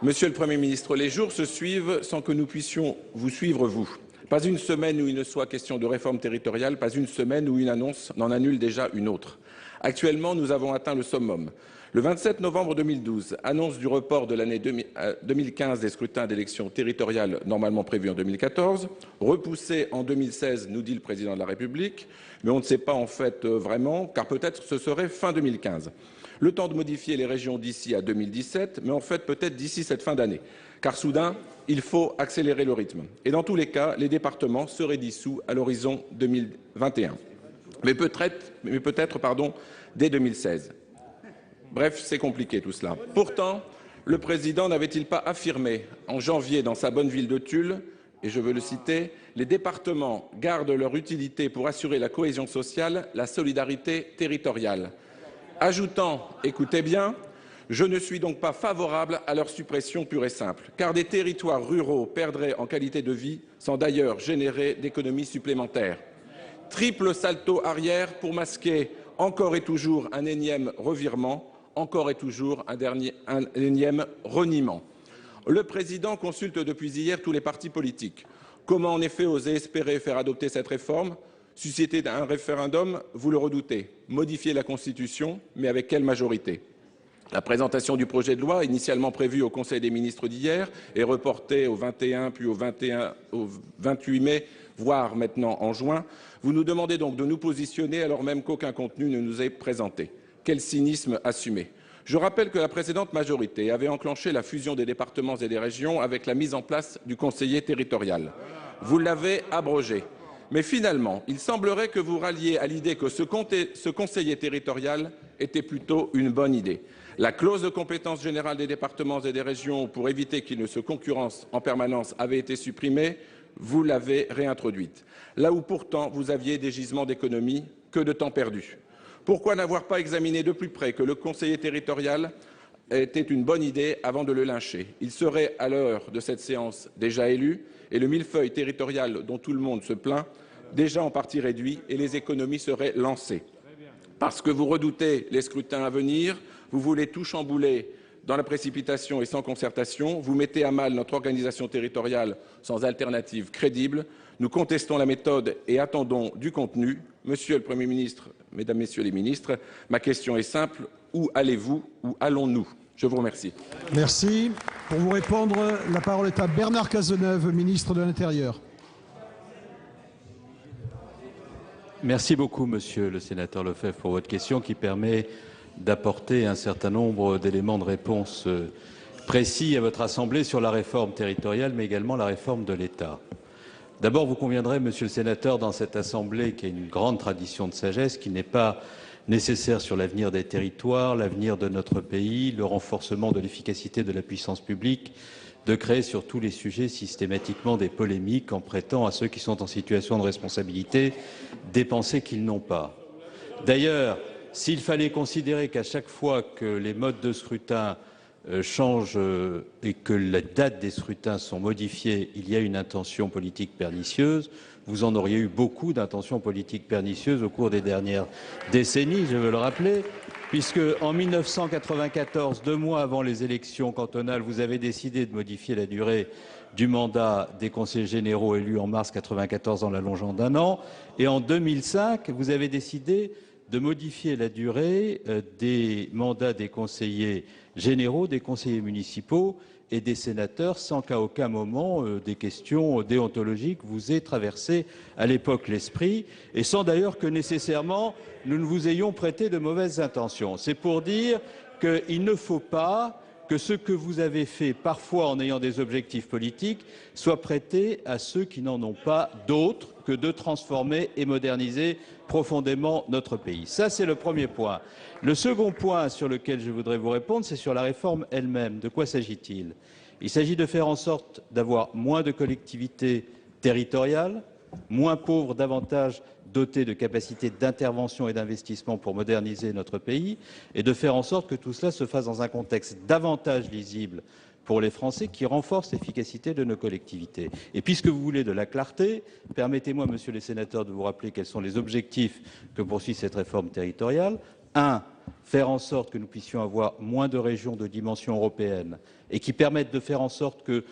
Monsieur le Premier ministre, les jours se suivent sans que nous puissions vous suivre, vous. Pas une semaine où il ne soit question de réforme territoriale, pas une semaine où une annonce n'en annule déjà une autre. Actuellement, nous avons atteint le summum. Le 27 novembre 2012, annonce du report de l'année 2015 des scrutins d'élections territoriales normalement prévus en 2014, repoussé en 2016, nous dit le Président de la République, mais on ne sait pas en fait vraiment, car peut-être ce serait fin 2015. Le temps de modifier les régions d'ici à 2017, mais en fait peut-être d'ici cette fin d'année, car soudain, il faut accélérer le rythme. Et dans tous les cas, les départements seraient dissous à l'horizon 2021, mais peut-être dès 2016. Bref, c'est compliqué tout cela. Pourtant, le Président n'avait-il pas affirmé en janvier dans sa bonne ville de Tulle, et je veux le citer, « Les départements gardent leur utilité pour assurer la cohésion sociale, la solidarité territoriale », ajoutant, écoutez bien, « Je ne suis donc pas favorable à leur suppression pure et simple, car des territoires ruraux perdraient en qualité de vie sans d'ailleurs générer d'économies supplémentaires. » Triple salto arrière pour masquer encore et toujours un énième revirement, encore et toujours un énième reniement. Le Président consulte depuis hier tous les partis politiques. Comment en effet oser espérer faire adopter cette réforme? Susciter un référendum, vous le redoutez. Modifier la Constitution, mais avec quelle majorité? La présentation du projet de loi, initialement prévue au Conseil des ministres d'hier, est reportée au 21, puis au 28 mai, voire maintenant en juin. Vous nous demandez donc de nous positionner alors même qu'aucun contenu ne nous est présenté. Quel cynisme assumé! Je rappelle que la précédente majorité avait enclenché la fusion des départements et des régions avec la mise en place du conseiller territorial. Vous l'avez abrogé. Mais finalement, il semblerait que vous ralliez à l'idée que ce conseiller territorial était plutôt une bonne idée. La clause de compétence générale des départements et des régions pour éviter qu'ils ne se concurrencent en permanence avait été supprimée. Vous l'avez réintroduite. Là où pourtant vous aviez des gisements d'économie, que de temps perdu. Pourquoi n'avoir pas examiné de plus près que le conseiller territorial était une bonne idée avant de le lyncher? Il serait, à l'heure de cette séance, déjà élu, et le millefeuille territorial dont tout le monde se plaint, déjà en partie réduit, et les économies seraient lancées. Parce que vous redoutez les scrutins à venir, vous voulez tout chambouler dans la précipitation et sans concertation, vous mettez à mal notre organisation territoriale sans alternative crédible. Nous contestons la méthode et attendons du contenu. Monsieur le Premier ministre, Mesdames, Messieurs les ministres, ma question est simple. Où allez-vous? Où allons-nous? Je vous remercie. Merci. Pour vous répondre, la parole est à Bernard Cazeneuve, ministre de l'Intérieur. Merci beaucoup, Monsieur le sénateur Lefèvre, pour votre question qui permet d'apporter un certain nombre d'éléments de réponse précis à votre Assemblée sur la réforme territoriale, mais également la réforme de l'État. D'abord, vous conviendrez, Monsieur le sénateur, dans cette Assemblée qui a une grande tradition de sagesse, qui n'est pas nécessaire sur l'avenir des territoires, l'avenir de notre pays, le renforcement de l'efficacité de la puissance publique, de créer sur tous les sujets systématiquement des polémiques en prêtant à ceux qui sont en situation de responsabilité des pensées qu'ils n'ont pas. D'ailleurs, s'il fallait considérer qu'à chaque fois que les modes de scrutin changent et que les dates des scrutins sont modifiées, il y a une intention politique pernicieuse, vous en auriez eu beaucoup d'intentions politiques pernicieuses au cours des dernières décennies, je veux le rappeler, puisque en 1994, 2 mois avant les élections cantonales, vous avez décidé de modifier la durée du mandat des conseillers généraux élus en mars 1994 en l'allongeant d'1 an, et en 2005, vous avez décidé de modifier la durée des mandats des conseillers généraux, des conseillers municipaux et des sénateurs sans qu'à aucun moment des questions déontologiques vous aient traversé à l'époque l'esprit, et sans d'ailleurs que nécessairement nous ne vous ayons prêté de mauvaises intentions. C'est pour dire qu'il ne faut pas que ce que vous avez fait, parfois en ayant des objectifs politiques, soit prêté à ceux qui n'en ont pas d'autres que de transformer et moderniser profondément notre pays. Ça, c'est le premier point. Le second point sur lequel je voudrais vous répondre, c'est sur la réforme elle-même. De quoi s'agit-il? Il s'agit de faire en sorte d'avoir moins de collectivités territoriales, moins pauvres, davantage dotés de capacités d'intervention et d'investissement pour moderniser notre pays, et de faire en sorte que tout cela se fasse dans un contexte davantage lisible pour les Français, qui renforce l'efficacité de nos collectivités. Et puisque vous voulez de la clarté, permettez-moi, Monsieur les sénateurs, de vous rappeler quels sont les objectifs que poursuit cette réforme territoriale. 1. Faire en sorte que nous puissions avoir moins de régions de dimension européenne et qui permettent de faire en sorte que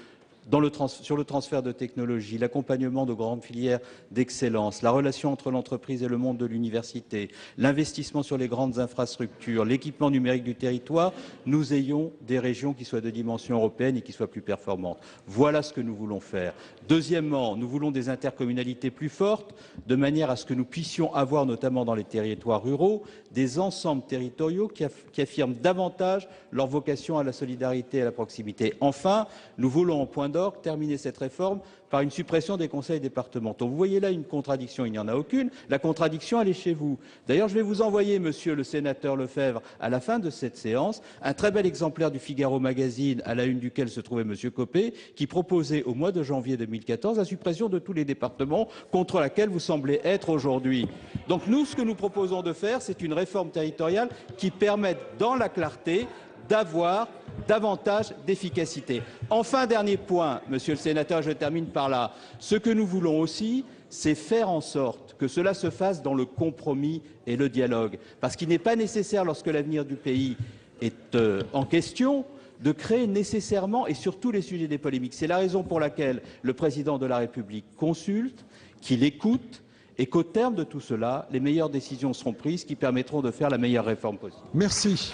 sur le transfert de technologies, l'accompagnement de grandes filières d'excellence, la relation entre l'entreprise et le monde de l'université, l'investissement sur les grandes infrastructures, l'équipement numérique du territoire, nous ayons des régions qui soient de dimension européenne et qui soient plus performantes. Voilà ce que nous voulons faire. Deuxièmement, nous voulons des intercommunalités plus fortes, de manière à ce que nous puissions avoir, notamment dans les territoires ruraux, des ensembles territoriaux qui affirment davantage leur vocation à la solidarité et à la proximité. Enfin, nous voulons, en point d'orgue, terminer cette réforme par une suppression des conseils départementaux. Vous voyez là une contradiction, il n'y en a aucune. La contradiction, elle est chez vous. D'ailleurs, je vais vous envoyer, monsieur le sénateur Lefebvre, à la fin de cette séance, un très bel exemplaire du Figaro Magazine, à la une duquel se trouvait monsieur Copé, qui proposait au mois de janvier 2014 la suppression de tous les départements, contre laquelle vous semblez être aujourd'hui. Donc nous, ce que nous proposons de faire, c'est une réforme territoriale qui permette, dans la clarté, d'avoir davantage d'efficacité. Enfin, dernier point, monsieur le sénateur, je termine par là. Ce que nous voulons aussi, c'est faire en sorte que cela se fasse dans le compromis et le dialogue. Parce qu'il n'est pas nécessaire, lorsque l'avenir du pays est en question, de créer nécessairement et sur tous les sujets des polémiques. C'est la raison pour laquelle le président de la République consulte, qu'il écoute, et qu'au terme de tout cela, les meilleures décisions seront prises qui permettront de faire la meilleure réforme possible. Merci.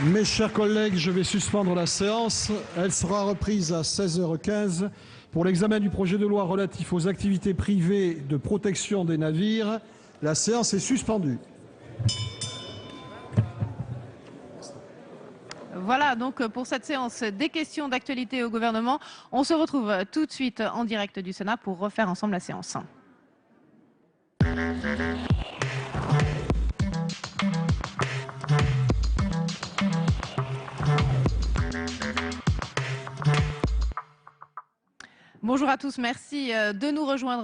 Mes chers collègues, je vais suspendre la séance. Elle sera reprise à 16h15 pour l'examen du projet de loi relatif aux activités privées de protection des navires. La séance est suspendue. Voilà donc pour cette séance des questions d'actualité au gouvernement. On se retrouve tout de suite en direct du Sénat pour refaire ensemble la séance. Bonjour à tous, merci de nous rejoindre.